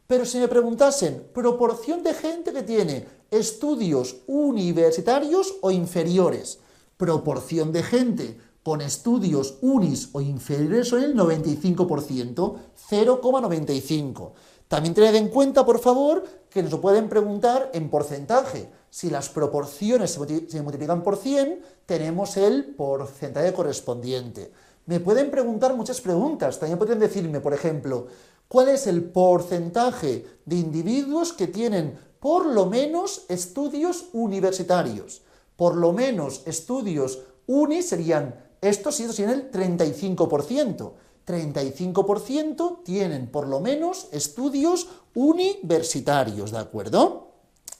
Pero si me preguntasen, proporción de gente que tiene estudios universitarios o inferiores, proporción de gente con estudios unis o inferiores son el 95%, 0,95. También tened en cuenta, por favor, que nos lo pueden preguntar en porcentaje. Si las proporciones se multiplican por 100, tenemos el porcentaje correspondiente. Me pueden preguntar muchas preguntas. También pueden decirme, por ejemplo, ¿cuál es el porcentaje de individuos que tienen por lo menos estudios universitarios? Por lo menos estudios uni serían estos y estos serían el 35%. 35% tienen por lo menos estudios universitarios, ¿de acuerdo?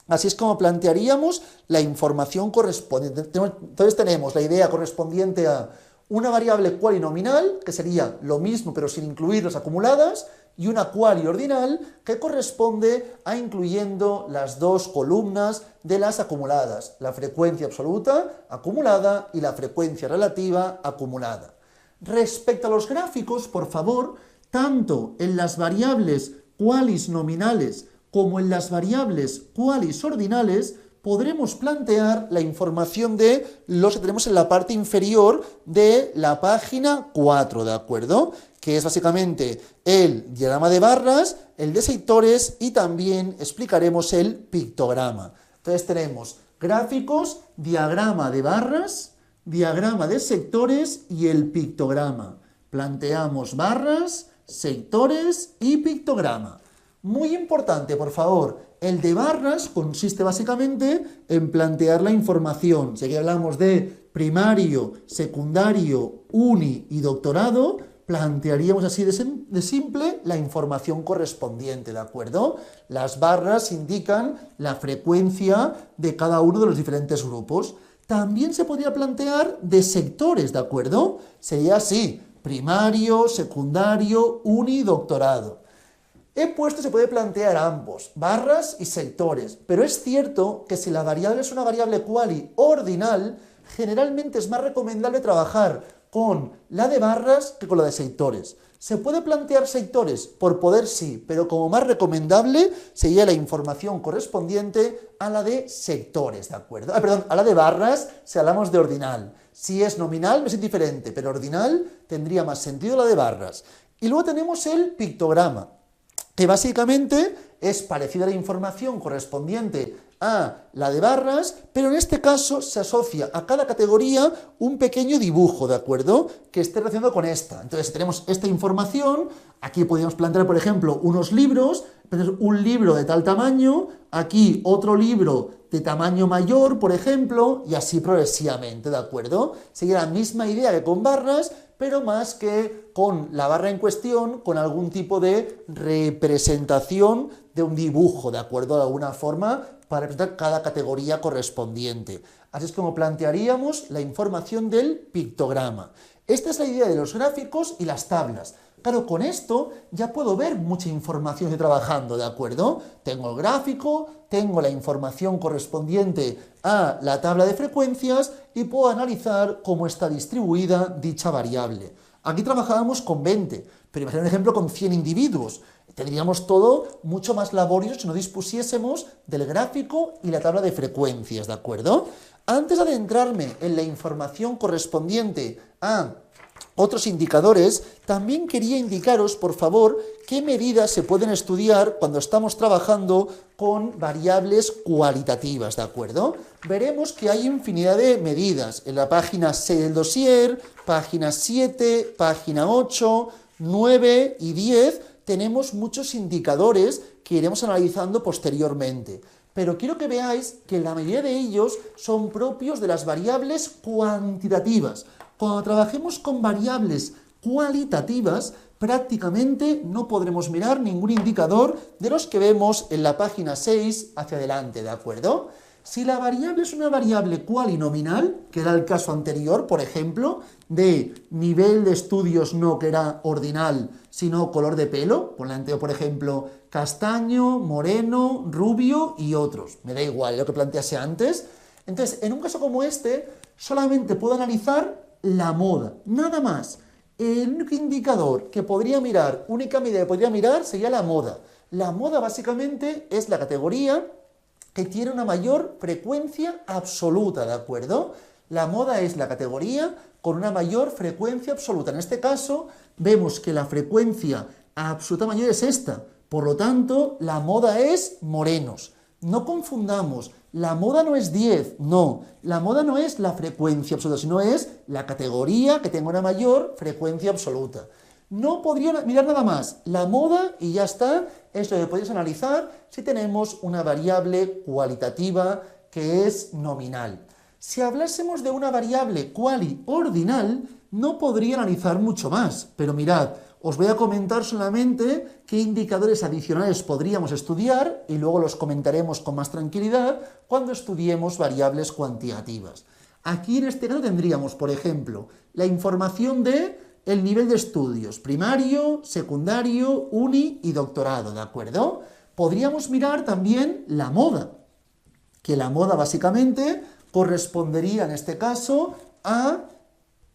Así es como plantearíamos la información correspondiente. Entonces tenemos la idea correspondiente a una variable cualinominal, que sería lo mismo pero sin incluir las acumuladas, y una cualiordinal, que corresponde a incluyendo las dos columnas de las acumuladas, la frecuencia absoluta acumulada y la frecuencia relativa acumulada. Respecto a los gráficos, por favor, tanto en las variables qualis nominales como en las variables qualis ordinales, podremos plantear la información de los que tenemos en la parte inferior de la página 4, ¿de acuerdo? Que es básicamente el diagrama de barras, el de sectores y también explicaremos el pictograma. Entonces tenemos gráficos, diagrama de barras, diagrama de sectores y el pictograma. Planteamos barras, sectores y pictograma. Muy importante, por favor, el de barras consiste básicamente en plantear la información. Si aquí hablamos de primario, secundario, uni y doctorado, plantearíamos así de simple la información correspondiente, ¿de acuerdo? Las barras indican la frecuencia de cada uno de los diferentes grupos. También se podría plantear de sectores, ¿de acuerdo? Sería así, primario, secundario, uni y doctorado. He puesto, se puede plantear ambos, barras y sectores, pero es cierto que si la variable es una variable quali ordinal, generalmente es más recomendable trabajar con la de barras que con la de sectores. ¿Se puede plantear sectores? Por poder sí, pero como más recomendable sería la información correspondiente a la de sectores, ¿de acuerdo? Perdón, a la de barras si hablamos de ordinal. Si es nominal es indiferente, pero ordinal tendría más sentido la de barras. Y luego tenemos el pictograma, que básicamente es parecida a la información correspondiente a la de barras, pero en este caso se asocia a cada categoría un pequeño dibujo, ¿de acuerdo?, que esté relacionado con esta. Entonces tenemos esta información, aquí podríamos plantear, por ejemplo, unos libros, un libro de tal tamaño, aquí otro libro de tamaño mayor, por ejemplo, y así progresivamente, ¿de acuerdo? Sería la misma idea que con barras, pero más que con la barra en cuestión, con algún tipo de representación de un dibujo, ¿de acuerdo? De alguna forma, para representar cada categoría correspondiente. Así es como plantearíamos la información del pictograma. Esta es la idea de los gráficos y las tablas. Claro, con esto ya puedo ver mucha información que estoy trabajando, ¿de acuerdo? Tengo el gráfico, tengo la información correspondiente a la tabla de frecuencias y puedo analizar cómo está distribuida dicha variable. Aquí trabajábamos con 20, pero imagina un ejemplo con 100 individuos. Tendríamos todo mucho más laborioso si no dispusiésemos del gráfico y la tabla de frecuencias, ¿de acuerdo? Antes de adentrarme en la información correspondiente a otros indicadores, también quería indicaros, por favor, qué medidas se pueden estudiar cuando estamos trabajando con variables cualitativas, ¿de acuerdo? Veremos que hay infinidad de medidas en la página 6 del dossier, página 7, página 8, 9 y 10, tenemos muchos indicadores que iremos analizando posteriormente. Pero quiero que veáis que la mayoría de ellos son propios de las variables cuantitativas. Cuando trabajemos con variables cualitativas, prácticamente no podremos mirar ningún indicador de los que vemos en la página 6 hacia adelante, ¿de acuerdo? Si la variable es una variable cualinominal, que era el caso anterior, por ejemplo, de nivel de estudios no que era ordinal, sino color de pelo, por ejemplo, castaño, moreno, rubio y otros, me da igual lo que plantease antes. Entonces, en un caso como este, solamente puedo analizar la moda, nada más. El único indicador que podría mirar, única medida que podría mirar sería la moda. La moda básicamente es la categoría que tiene una mayor frecuencia absoluta, ¿de acuerdo? La moda es la categoría con una mayor frecuencia absoluta. En este caso, vemos que la frecuencia absoluta mayor es esta. Por lo tanto, la moda es morenos. No confundamos, la moda no es 10, no. La moda no es la frecuencia absoluta, sino es la categoría que tenga una mayor frecuencia absoluta. No podría mirar nada más, la moda y ya está, es lo que podéis analizar si tenemos una variable cualitativa que es nominal. Si hablásemos de una variable ordinal, no podría analizar mucho más, pero mirad, os voy a comentar solamente qué indicadores adicionales podríamos estudiar y luego los comentaremos con más tranquilidad cuando estudiemos variables cuantitativas. Aquí en este caso tendríamos, por ejemplo, la información de el nivel de estudios, primario, secundario, uni y doctorado, ¿de acuerdo? Podríamos mirar también la moda, que la moda básicamente correspondería en este caso a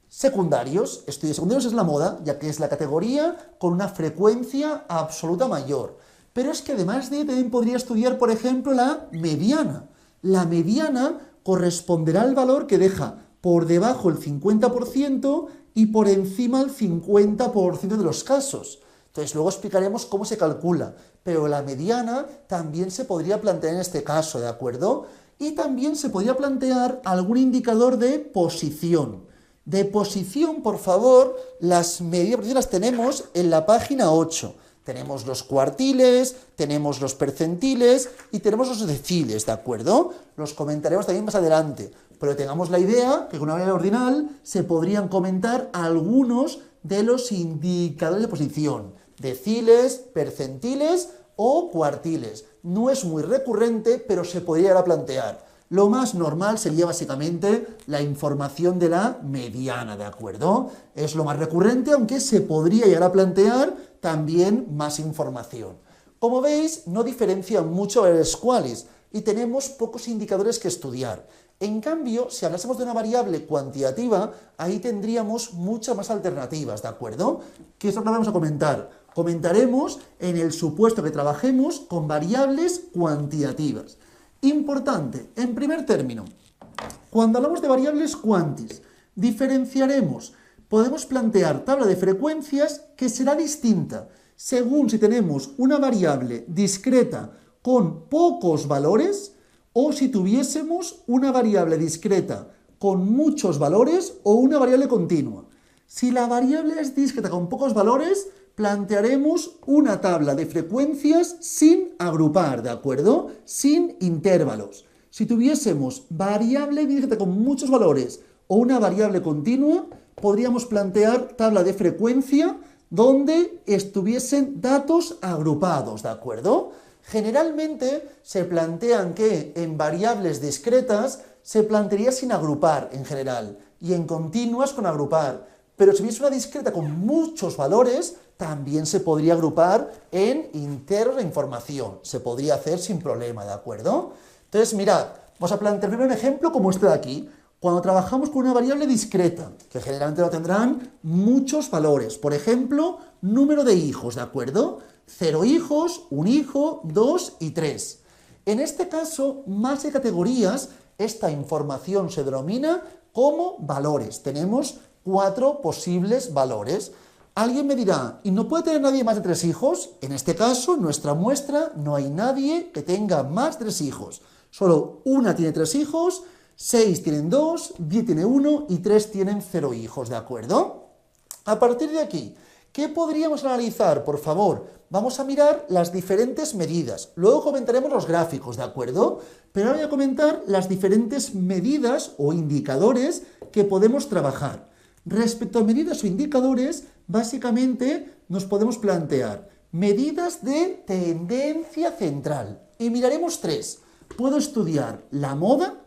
secundarios. Estudios secundarios es la moda, ya que es la categoría con una frecuencia absoluta mayor. Pero es que además de también podría estudiar, por ejemplo, la mediana. La mediana corresponderá al valor que deja por debajo el 50% y por encima el 50% de los casos. Entonces luego explicaremos cómo se calcula, pero la mediana también se podría plantear en este caso, ¿de acuerdo? Y también se podría plantear algún indicador de posición. De posición, por favor, las medidas las tenemos en la página 8. Tenemos los cuartiles, tenemos los percentiles y tenemos los deciles, ¿de acuerdo? Los comentaremos también más adelante, pero tengamos la idea que con una variable ordinal se podrían comentar algunos de los indicadores de posición, deciles, percentiles o cuartiles. No es muy recurrente, pero se podría llegar a plantear. Lo más normal sería básicamente la información de la mediana, ¿de acuerdo? Es lo más recurrente, aunque se podría llegar a plantear también más información. Como veis, no diferencian mucho variables cuales y tenemos pocos indicadores que estudiar. En cambio, si hablásemos de una variable cuantitativa, ahí tendríamos muchas más alternativas, ¿de acuerdo? Que eso no vamos a comentar. Comentaremos en el supuesto que trabajemos con variables cuantitativas. Importante, en primer término, cuando hablamos de variables cuantis, diferenciaremos, podemos plantear tabla de frecuencias que será distinta según si tenemos una variable discreta con pocos valores o si tuviésemos una variable discreta con muchos valores o una variable continua. Si la variable es discreta con pocos valores, plantearemos una tabla de frecuencias sin agrupar, ¿de acuerdo? Sin intervalos. Si tuviésemos variable discreta con muchos valores o una variable continua, podríamos plantear tabla de frecuencia donde estuviesen datos agrupados, ¿de acuerdo? Generalmente se plantean que en variables discretas se plantearía sin agrupar en general y en continuas con agrupar. Pero si hubiese una discreta con muchos valores, también se podría agrupar en intervalos de información. Se podría hacer sin problema, ¿de acuerdo? Entonces, mirad, vamos a plantear primero un ejemplo como este de aquí. cuando trabajamos con una variable discreta, que generalmente no tendrán muchos valores. Por ejemplo, número de hijos, ¿de acuerdo? 0 hijos, 1 hijo, 2 y 3. En este caso, más de categorías, esta información se denomina como valores. Tenemos 4 posibles valores. Alguien me dirá, ¿y no puede tener nadie más de 3 hijos? En este caso, en nuestra muestra, no hay nadie que tenga más de 3 hijos. Solo una tiene 3 hijos, 6 tienen 2, 10 tiene 1 y 3 tienen 0 hijos, ¿de acuerdo? A partir de aquí, ¿qué podríamos analizar? Por favor, vamos a mirar las diferentes medidas. Luego comentaremos los gráficos, ¿de acuerdo? Pero ahora voy a comentar las diferentes medidas o indicadores que podemos trabajar. Respecto a medidas o indicadores, básicamente nos podemos plantear medidas de tendencia central. Y miraremos 3. Puedo estudiar la moda,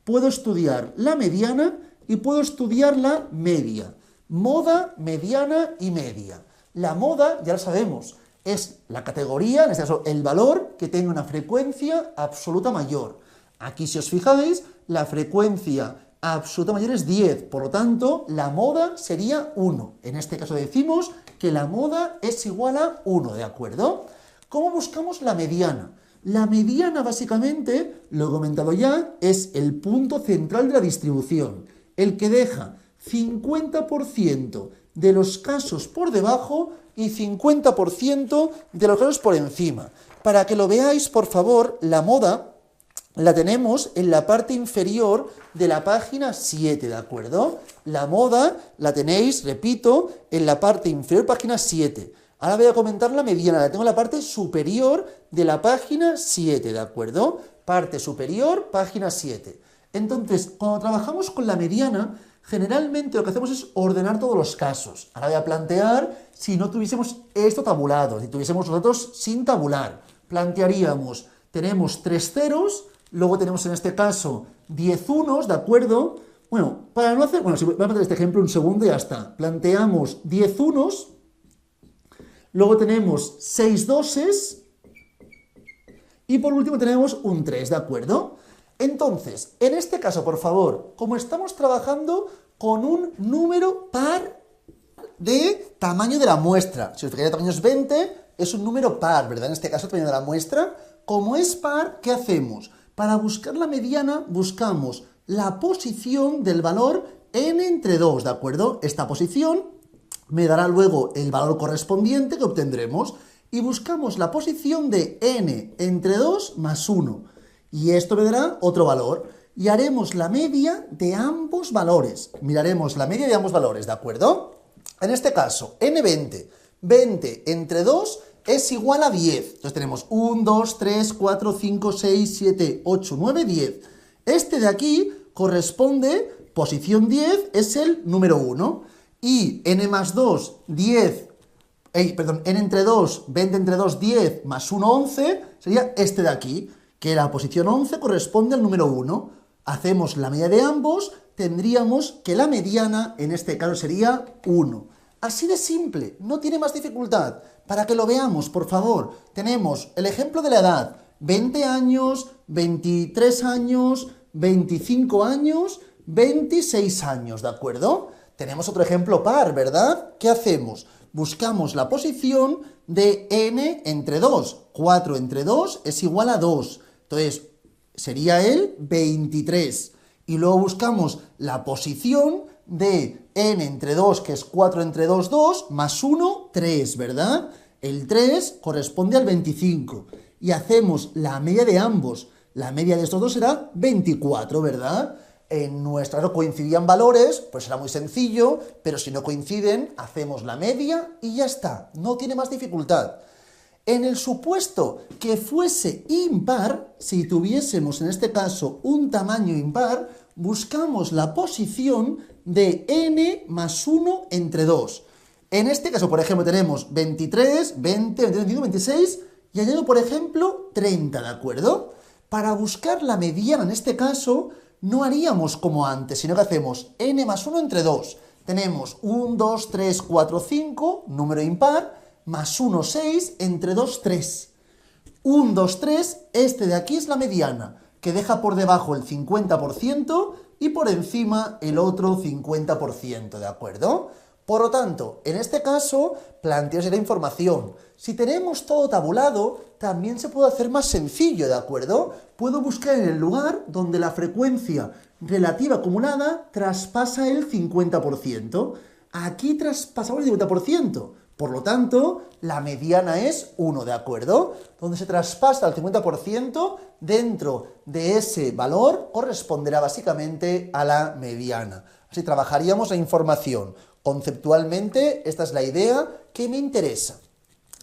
puedo estudiar la mediana y puedo estudiar la media. Moda, mediana y media. La moda, ya lo sabemos, es la categoría, en este caso el valor, que tenga una frecuencia absoluta mayor. Aquí, si os fijáis, la frecuencia absoluta mayor es 10, por lo tanto, la moda sería 1. En este caso decimos que la moda es igual a 1, ¿de acuerdo? ¿Cómo buscamos la mediana? La mediana, básicamente, lo he comentado ya, es el punto central de la distribución, el que deja 50% de los casos por debajo y 50% de los casos por encima. Para que lo veáis, por favor, la moda la tenemos en la parte inferior de la página 7, ¿de acuerdo? La moda la tenéis, repito, en la parte inferior, página 7. Ahora voy a comentar la mediana, la tengo en la parte superior de la página 7, ¿de acuerdo? Parte superior, página 7. Entonces, cuando trabajamos con la mediana, generalmente lo que hacemos es ordenar todos los casos. Ahora voy a plantear si no tuviésemos esto tabulado, si tuviésemos los datos sin tabular. Plantearíamos, tenemos 3 ceros, luego tenemos en este caso 10 unos, ¿de acuerdo? Bueno, para no hacer, si vamos a hacer este ejemplo un segundo y ya está. Planteamos 10 unos, luego tenemos 6 doses y por último tenemos un 3, ¿de acuerdo? Entonces, en este caso, por favor, como estamos trabajando con un número par de tamaño de la muestra, si os fijáis el tamaño es 20, es un número par, ¿verdad? En este caso el tamaño de la muestra, como es par, ¿qué hacemos? Para buscar la mediana buscamos la posición del valor n entre 2, ¿de acuerdo? Esta posición me dará luego el valor correspondiente que obtendremos y buscamos la posición de n entre 2 más 1. Y esto me dará otro valor. Y haremos la media de ambos valores. Miraremos la media de ambos valores, ¿de acuerdo? En este caso, n20. 20 entre 2 es igual a 10. Entonces tenemos 1, 2, 3, 4, 5, 6, 7, 8, 9, 10. Este de aquí corresponde, posición 10, es el número 1. Y n más 2, 10, n entre 2, 20 entre 2, 10, más 1, 11, sería este de aquí, que la posición 11 corresponde al número 1. Hacemos la media de ambos, tendríamos que la mediana, en este caso, sería 1. Así de simple, no tiene más dificultad. Para que lo veamos, por favor, tenemos el ejemplo de la edad, 20 años, 23 años, 25 años, 26 años, ¿de acuerdo? Tenemos otro ejemplo par, ¿verdad? ¿Qué hacemos? Buscamos la posición de n entre 2. 4 entre 2 es igual a 2. Entonces, sería el 23. Y luego buscamos la posición de n entre 2, que es 4 entre 2, 2, más 1, 3, ¿verdad? El 3 corresponde al 25. Y hacemos la media de ambos. La media de estos dos será 24, ¿verdad? En nuestro caso coincidían valores, pues será muy sencillo, pero si no coinciden, hacemos la media y ya está. No tiene más dificultad. En el supuesto que fuese impar, si tuviésemos en este caso un tamaño impar, buscamos la posición de n más 1 entre 2. En este caso, por ejemplo, tenemos 23, 20, 25, 26 y añado, por ejemplo, 30, ¿de acuerdo? Para buscar la mediana en este caso, no haríamos como antes, sino que hacemos n más 1 entre 2. Tenemos 1, 2, 3, 4, 5, número impar, más 1, 6, entre 2, 3. 1, 2, 3, este de aquí es la mediana. que deja por debajo el 50% y por encima el otro 50%, ¿de acuerdo? Por lo tanto, en este caso, planteos la información. Si tenemos todo tabulado, también se puede hacer más sencillo, ¿de acuerdo? Puedo buscar en el lugar donde la frecuencia relativa acumulada traspasa el 50%. Aquí traspasamos el 50%. Por lo tanto, la mediana es 1, ¿de acuerdo? Donde se traspasa el 50%, dentro de ese valor corresponderá básicamente a la mediana. Así trabajaríamos la información. Conceptualmente, esta es la idea que me interesa.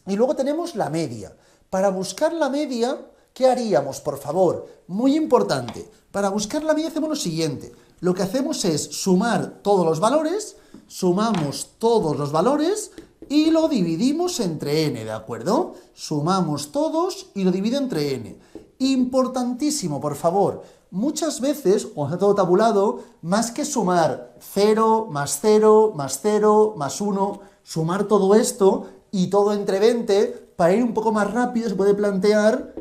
Y luego tenemos la media. Para buscar la media, ¿qué haríamos, por favor? Muy importante. Para buscar la media hacemos lo siguiente. Lo que hacemos es sumar todos los valores, sumamos todos los valores y lo dividimos entre n, ¿de acuerdo? Sumamos todos y lo divido entre n. Importantísimo, por favor. Muchas veces, cuando está todo tabulado, más que sumar 0, más 0, más 0, más 1, sumar todo esto y todo entre 20, para ir un poco más rápido se puede plantear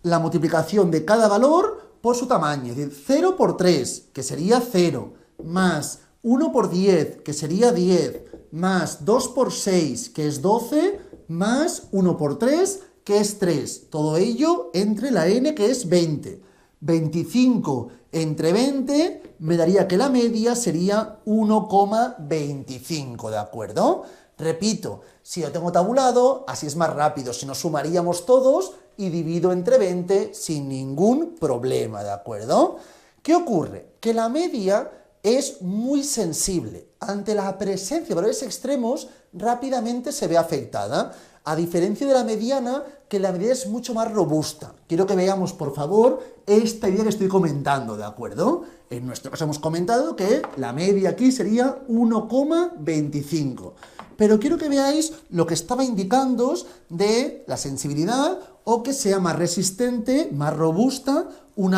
la multiplicación de cada valor por su tamaño. Es decir, 0 por 3, que sería 0, más 1 por 10, que sería 10, más 2 por 6, que es 12, más 1 por 3, que es 3. Todo ello entre la n, que es 20. 25 entre 20 me daría que la media sería 1,25, ¿de acuerdo? Repito, si lo tengo tabulado, así es más rápido, si nos sumaríamos todos y divido entre 20 sin ningún problema, ¿de acuerdo? ¿Qué ocurre? Que la media es muy sensible. Ante la presencia de valores extremos, rápidamente se ve afectada. A diferencia de la mediana, que la mediana es mucho más robusta. Quiero que veamos, por favor, esta idea que estoy comentando, ¿de acuerdo? En nuestro caso hemos comentado que la media aquí sería 1,25. Pero quiero que veáis lo que estaba indicando de la sensibilidad o que sea más resistente, más robusta, un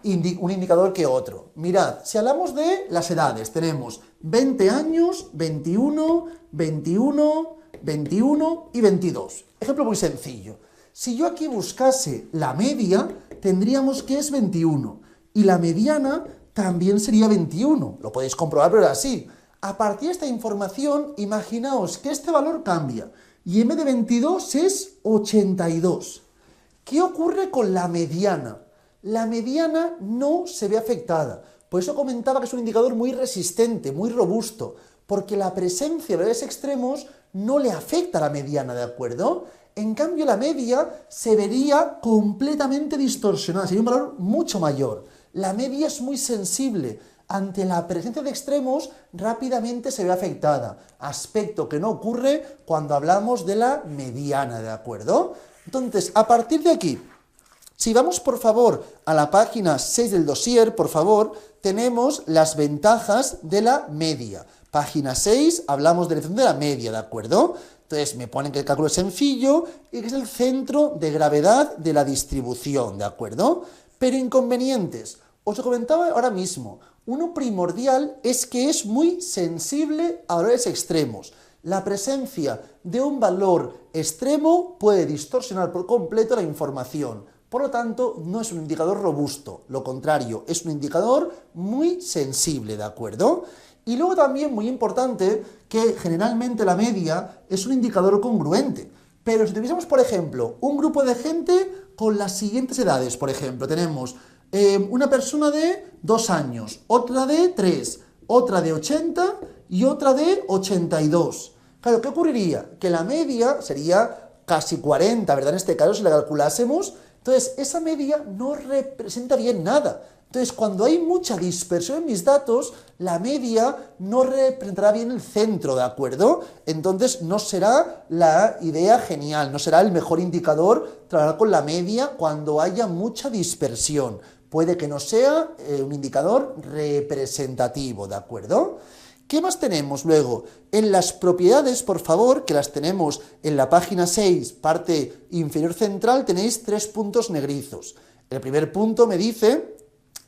indicador que otro. Mirad, si hablamos de las edades, tenemos 20 años, 21, 21... 21 y 22. Ejemplo muy sencillo. Si yo aquí buscase la media, tendríamos que es 21. Y la mediana también sería 21. Lo podéis comprobar, pero así. A partir de esta información, imaginaos que este valor cambia. Y en vez de 22 es 82. ¿Qué ocurre con la mediana? La mediana no se ve afectada. Por eso comentaba que es un indicador muy resistente, muy robusto. Porque la presencia de valores extremos no le afecta a la mediana, ¿de acuerdo? En cambio, la media se vería completamente distorsionada, sería un valor mucho mayor. La media es muy sensible. Ante la presencia de extremos, rápidamente se ve afectada. Aspecto que no ocurre cuando hablamos de la mediana, ¿de acuerdo? Entonces, a partir de aquí, si vamos, por favor, a la página 6 del dossier, por favor, tenemos las ventajas de la media. Página 6, hablamos de la elección de la media, ¿de acuerdo? Entonces me ponen que el cálculo es sencillo y que es el centro de gravedad de la distribución, ¿de acuerdo? Pero inconvenientes, os lo comentaba ahora mismo. Uno primordial es que es muy sensible a valores extremos. La presencia de un valor extremo puede distorsionar por completo la información. Por lo tanto, no es un indicador robusto, lo contrario, es un indicador muy sensible, ¿de acuerdo? Y luego también, muy importante, que generalmente la media es un indicador congruente. Pero si tuviésemos, por ejemplo, un grupo de gente con las siguientes edades, por ejemplo, tenemos una persona de 2 años, otra de 3, otra de 80 y otra de 82. Claro, ¿qué ocurriría? Que la media sería casi 40, ¿verdad? En este caso, si la calculásemos, entonces esa media no representa bien nada. Entonces, cuando hay mucha dispersión en mis datos, la media no representará bien el centro, ¿de acuerdo? Entonces, no será la idea genial, no será el mejor indicador trabajar con la media cuando haya mucha dispersión. Puede que no sea un indicador representativo, ¿de acuerdo? ¿Qué más tenemos luego? En las propiedades, por favor, que las tenemos en la página 6, parte inferior central, tenéis 3 puntos negrizos. El primer punto me dice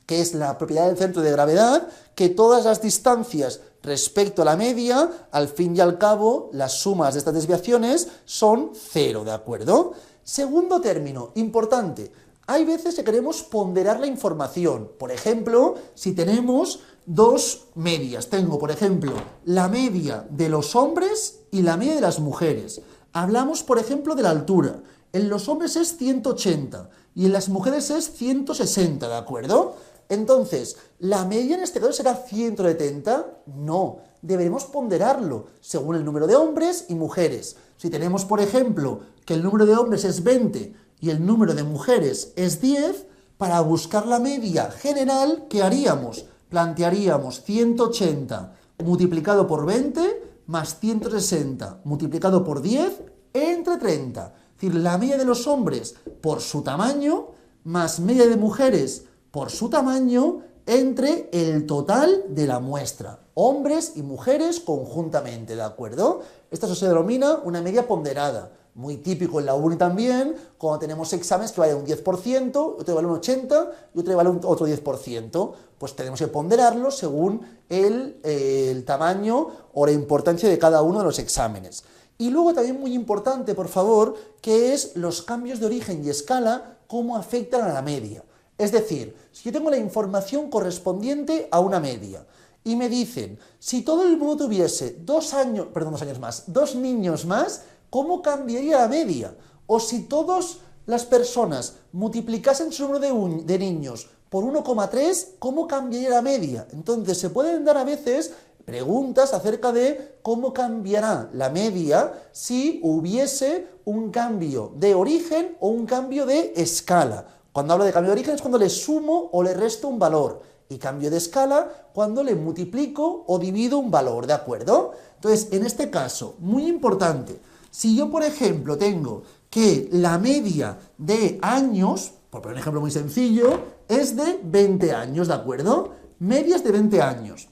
que es la propiedad del centro de gravedad, que todas las distancias respecto a la media, al fin y al cabo, las sumas de estas desviaciones son 0, ¿de acuerdo? Segundo término, importante, Hay veces que queremos ponderar la información. Por ejemplo, si tenemos dos medias, tengo, por ejemplo, la media de los hombres y la media de las mujeres. Hablamos, por ejemplo, de la altura. En los hombres es 180 y en las mujeres es 160, ¿de acuerdo? Entonces, ¿la media en este caso será 170? No, deberemos ponderarlo según el número de hombres y mujeres. Si tenemos, por ejemplo, que el número de hombres es 20 y el número de mujeres es 10, para buscar la media general, ¿qué haríamos? Plantearíamos 180 multiplicado por 20 más 160 multiplicado por 10 entre 30. Es decir, la media de los hombres por su tamaño más media de mujeres por su tamaño entre el total de la muestra, hombres y mujeres conjuntamente, ¿de acuerdo? Esto se denomina una media ponderada, muy típico en la uni también, cuando tenemos exámenes que valen un 10%, otro vale un 80% y otro vale otro 10%, pues tenemos que ponderarlo según el tamaño o la importancia de cada uno de los exámenes. Y luego también muy importante, por favor, que es los cambios de origen y escala, cómo afectan a la media. Es decir, si yo tengo la información correspondiente a una media y me dicen, si todo el mundo tuviese 2 niños más, ¿cómo cambiaría la media? O si todas las personas multiplicasen su número de niños por 1,3, ¿cómo cambiaría la media? Entonces se pueden dar a veces preguntas acerca de cómo cambiará la media si hubiese un cambio de origen o un cambio de escala. Cuando hablo de cambio de origen es cuando le sumo o le resto un valor, y cambio de escala cuando le multiplico o divido un valor, ¿de acuerdo? Entonces, en este caso, muy importante, si yo, por ejemplo, tengo que la media de años, por poner un ejemplo muy sencillo, es de 20 años, ¿de acuerdo? Medias de 20 años.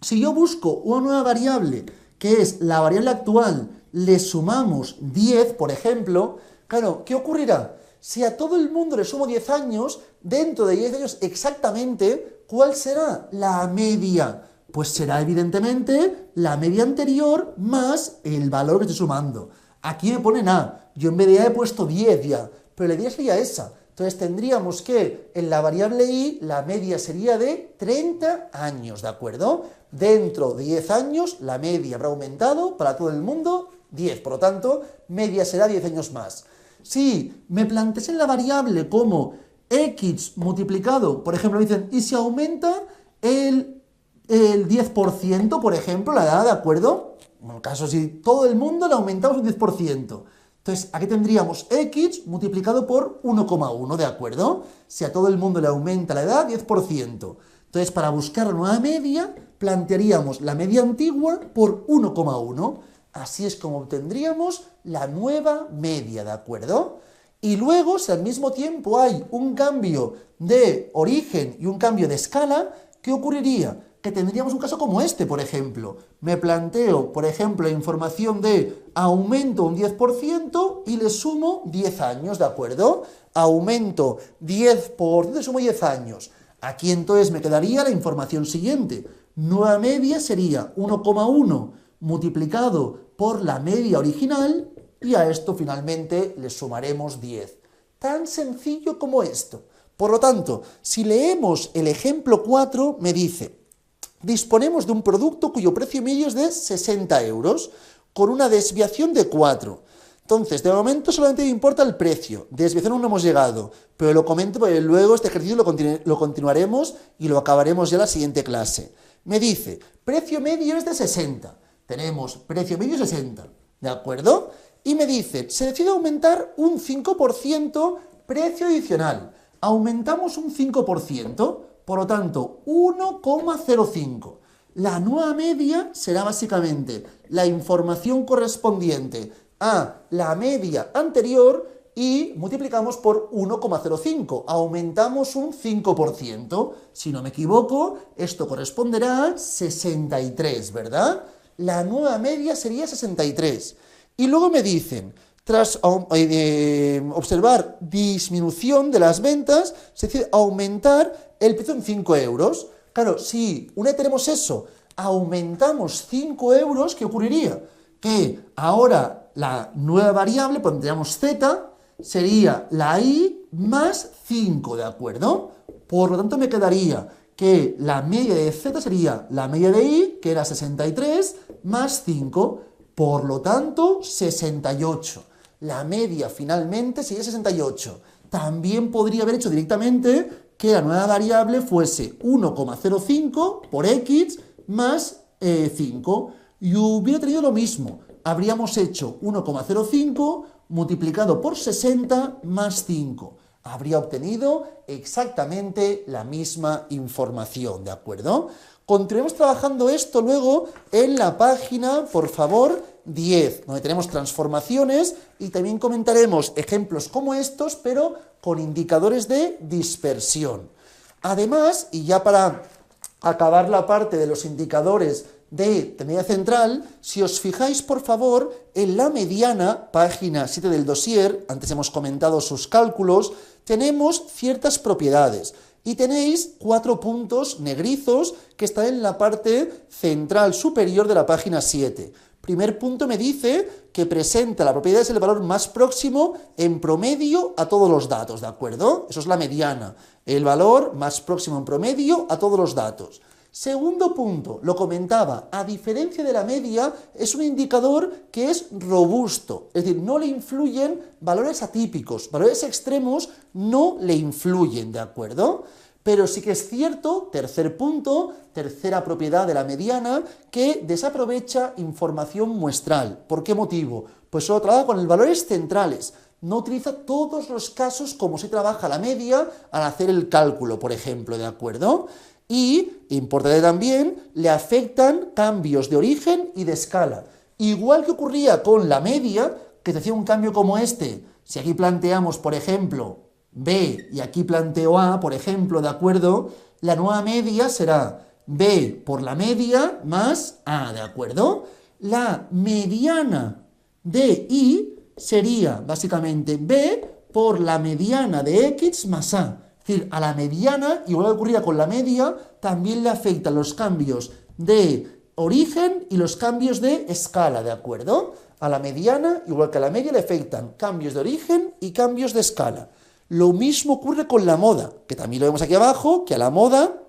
Si yo busco una nueva variable, que es la variable actual, le sumamos 10, por ejemplo, claro, ¿qué ocurrirá? Si a todo el mundo le sumo 10 años, dentro de 10 años exactamente, ¿cuál será la media? Pues será evidentemente la media anterior más el valor que estoy sumando. Aquí me ponen A, yo en vez de A he puesto 10 ya, pero la idea sería esa. Entonces tendríamos que en la variable I la media sería de 30 años, ¿de acuerdo? Dentro de 10 años la media habrá aumentado para todo el mundo 10, por lo tanto, media será 10 años más. Si me planteasen la variable como x multiplicado, por ejemplo, me dicen, ¿y si aumenta el 10%, por ejemplo, la edad, ¿de acuerdo? En el caso, si todo el mundo le aumentamos un 10%. Entonces, aquí tendríamos x multiplicado por 1,1, ¿de acuerdo? Si a todo el mundo le aumenta la edad, 10%. Entonces, para buscar la nueva media, plantearíamos la media antigua por 1,1. Así es como obtendríamos la nueva media, ¿de acuerdo? Y luego, si al mismo tiempo hay un cambio de origen y un cambio de escala, ¿qué ocurriría? Que tendríamos un caso como este, por ejemplo. Me planteo, por ejemplo, la información de aumento un 10% y le sumo 10 años, ¿de acuerdo? Aumento 10%, sumo 10 años. Aquí entonces me quedaría la información siguiente. Nueva media sería 1,1 multiplicado por la media original y a esto finalmente le sumaremos 10. Tan sencillo como esto. Por lo tanto, si leemos el ejemplo 4, me dice, disponemos de un producto cuyo precio medio es de 60 euros, con una desviación de 4. Entonces, de momento solamente me importa el precio, desviación aún no hemos llegado, pero lo comento porque luego este ejercicio lo continuaremos y lo acabaremos ya en la siguiente clase. Me dice, precio medio es de 60. Tenemos precio medio 60, ¿de acuerdo? Y me dice, se decide aumentar un 5% precio adicional. Aumentamos un 5%, por lo tanto, 1,05. La nueva media será básicamente la información correspondiente a la media anterior y multiplicamos por 1,05. Aumentamos un 5%. Si no me equivoco, esto corresponderá a 63, ¿verdad? La nueva media sería 63. Y luego me dicen, tras observar disminución de las ventas, se decide aumentar el precio en 5 euros. Claro, si una vez tenemos eso, aumentamos 5 euros, ¿qué ocurriría? Que ahora la nueva variable, pondríamos z, sería la I más 5, ¿de acuerdo? Por lo tanto, me quedaría que la media de Z sería la media de I, que era 63, más 5, por lo tanto, 68. La media finalmente sería 68. También podría haber hecho directamente que la nueva variable fuese 1,05 por x más 5, y hubiera tenido lo mismo. Habríamos hecho 1,05 multiplicado por 60 más 5. Habría obtenido exactamente la misma información, ¿de acuerdo? Continuemos trabajando esto luego en la página, por favor, 10, donde tenemos transformaciones y también comentaremos ejemplos como estos, pero con indicadores de dispersión. Además, y ya para acabar la parte de los indicadores de tendencia central, si os fijáis, por favor, en la mediana, página 7 del dossier, antes hemos comentado sus cálculos, tenemos ciertas propiedades. Y tenéis 4 puntos negrizos que están en la parte central superior de la página 7. Primer punto me dice que presenta la propiedad es el valor más próximo en promedio a todos los datos, ¿de acuerdo? Eso es la mediana, el valor más próximo en promedio a todos los datos. Segundo punto, lo comentaba, a diferencia de la media, es un indicador que es robusto, es decir, no le influyen valores atípicos, valores extremos no le influyen, ¿de acuerdo? Pero sí que es cierto, tercer punto, tercera propiedad de la mediana, que desaprovecha información muestral. ¿Por qué motivo? Pues solo trabaja con los valores centrales, no utiliza todos los casos como si trabaja la media al hacer el cálculo, por ejemplo, ¿de acuerdo? Y, importante también, le afectan cambios de origen y de escala. Igual que ocurría con la media, que se hacía un cambio como este, si aquí planteamos, por ejemplo, B y aquí planteo A, por ejemplo, ¿de acuerdo? La nueva media será B por la media más A, ¿de acuerdo? La mediana de I sería básicamente B por la mediana de X más A. Es decir, a la mediana, igual que ocurría con la media, también le afectan los cambios de origen y los cambios de escala, ¿de acuerdo? A la mediana, igual que a la media, le afectan cambios de origen y cambios de escala. Lo mismo ocurre con la moda, que también lo vemos aquí abajo, que a la moda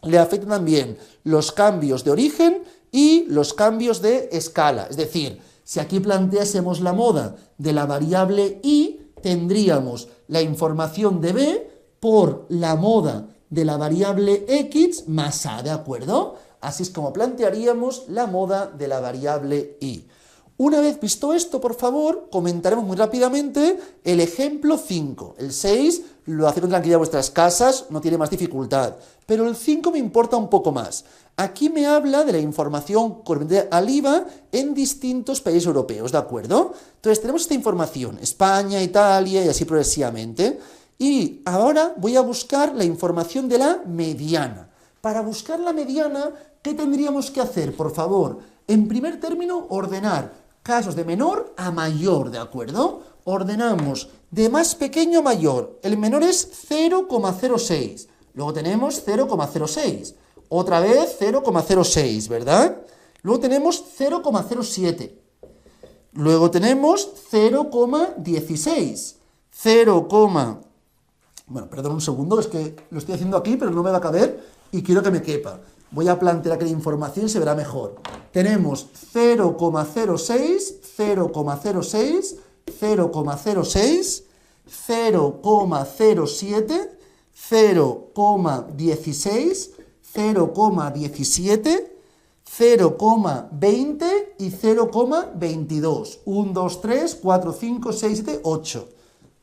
le afectan también los cambios de origen y los cambios de escala. Es decir, si aquí planteásemos la moda de la variable I, tendríamos la información de B por la moda de la variable X más A, ¿de acuerdo? Así es como plantearíamos la moda de la variable I. Una vez visto esto, por favor, comentaremos muy rápidamente el ejemplo 5. El 6 lo hace con tranquilidad vuestras casas, no tiene más dificultad. Pero el 5 me importa un poco más. Aquí me habla de la información correspondiente al IVA en distintos países europeos, ¿de acuerdo? Entonces tenemos esta información, España, Italia y así progresivamente. Y ahora voy a buscar la información de la mediana. Para buscar la mediana, ¿qué tendríamos que hacer? Por favor, en primer término, ordenar casos de menor a mayor, ¿de acuerdo? Ordenamos de más pequeño a mayor. El menor es 0,06. Luego tenemos 0,06. Otra vez 0,06, ¿verdad? Luego tenemos 0,07. Luego tenemos 0,16. Bueno, perdón un segundo, es que lo estoy haciendo aquí, pero no me va a caber y quiero que me quepa. Voy a plantear aquí la información y se verá mejor. Tenemos 0,06, 0,06, 0,06, 0,07, 0,16, 0,17, 0,20 y 0,22. 1, 2, 3, 4, 5, 6, 7, 8.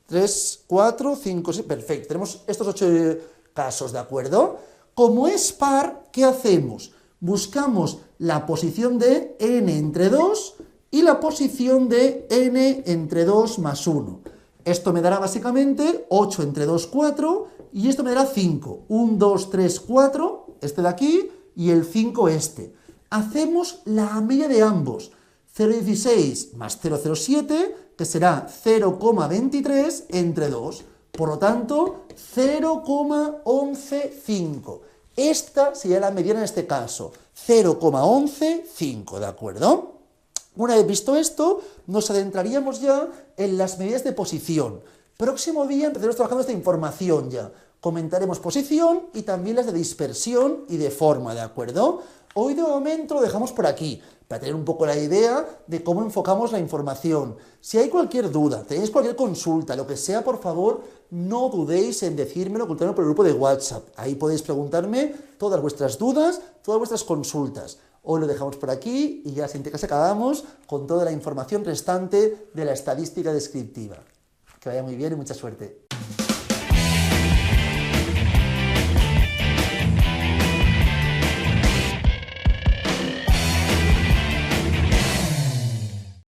3, 4, 5, 6, perfecto. Tenemos estos 8 casos, ¿de acuerdo? Como es par, ¿qué hacemos? Buscamos la posición de n entre 2 y la posición de n entre 2 más 1. Esto me dará básicamente 8 entre 2, 4, y esto me dará 5. 1, 2, 3, 4, este de aquí, y el 5 este. Hacemos la media de ambos. 0,16 más 0,07, que será 0,23 entre 2. Por lo tanto, 0,115. Esta sería la mediana en este caso, 0,115, ¿de acuerdo? Una vez visto esto, nos adentraríamos ya en las medidas de posición. Próximo día empezaremos trabajando esta información ya. Comentaremos posición y también las de dispersión y de forma, ¿de acuerdo? Hoy de momento lo dejamos por aquí, para tener un poco la idea de cómo enfocamos la información. Si hay cualquier duda, tenéis cualquier consulta, lo que sea, por favor, no dudéis en decírmelo, ocultármelo por el grupo de WhatsApp. Ahí podéis preguntarme todas vuestras dudas, todas vuestras consultas. Hoy lo dejamos por aquí y ya sin que acabamos con toda la información restante de la estadística descriptiva. Que vaya muy bien y mucha suerte.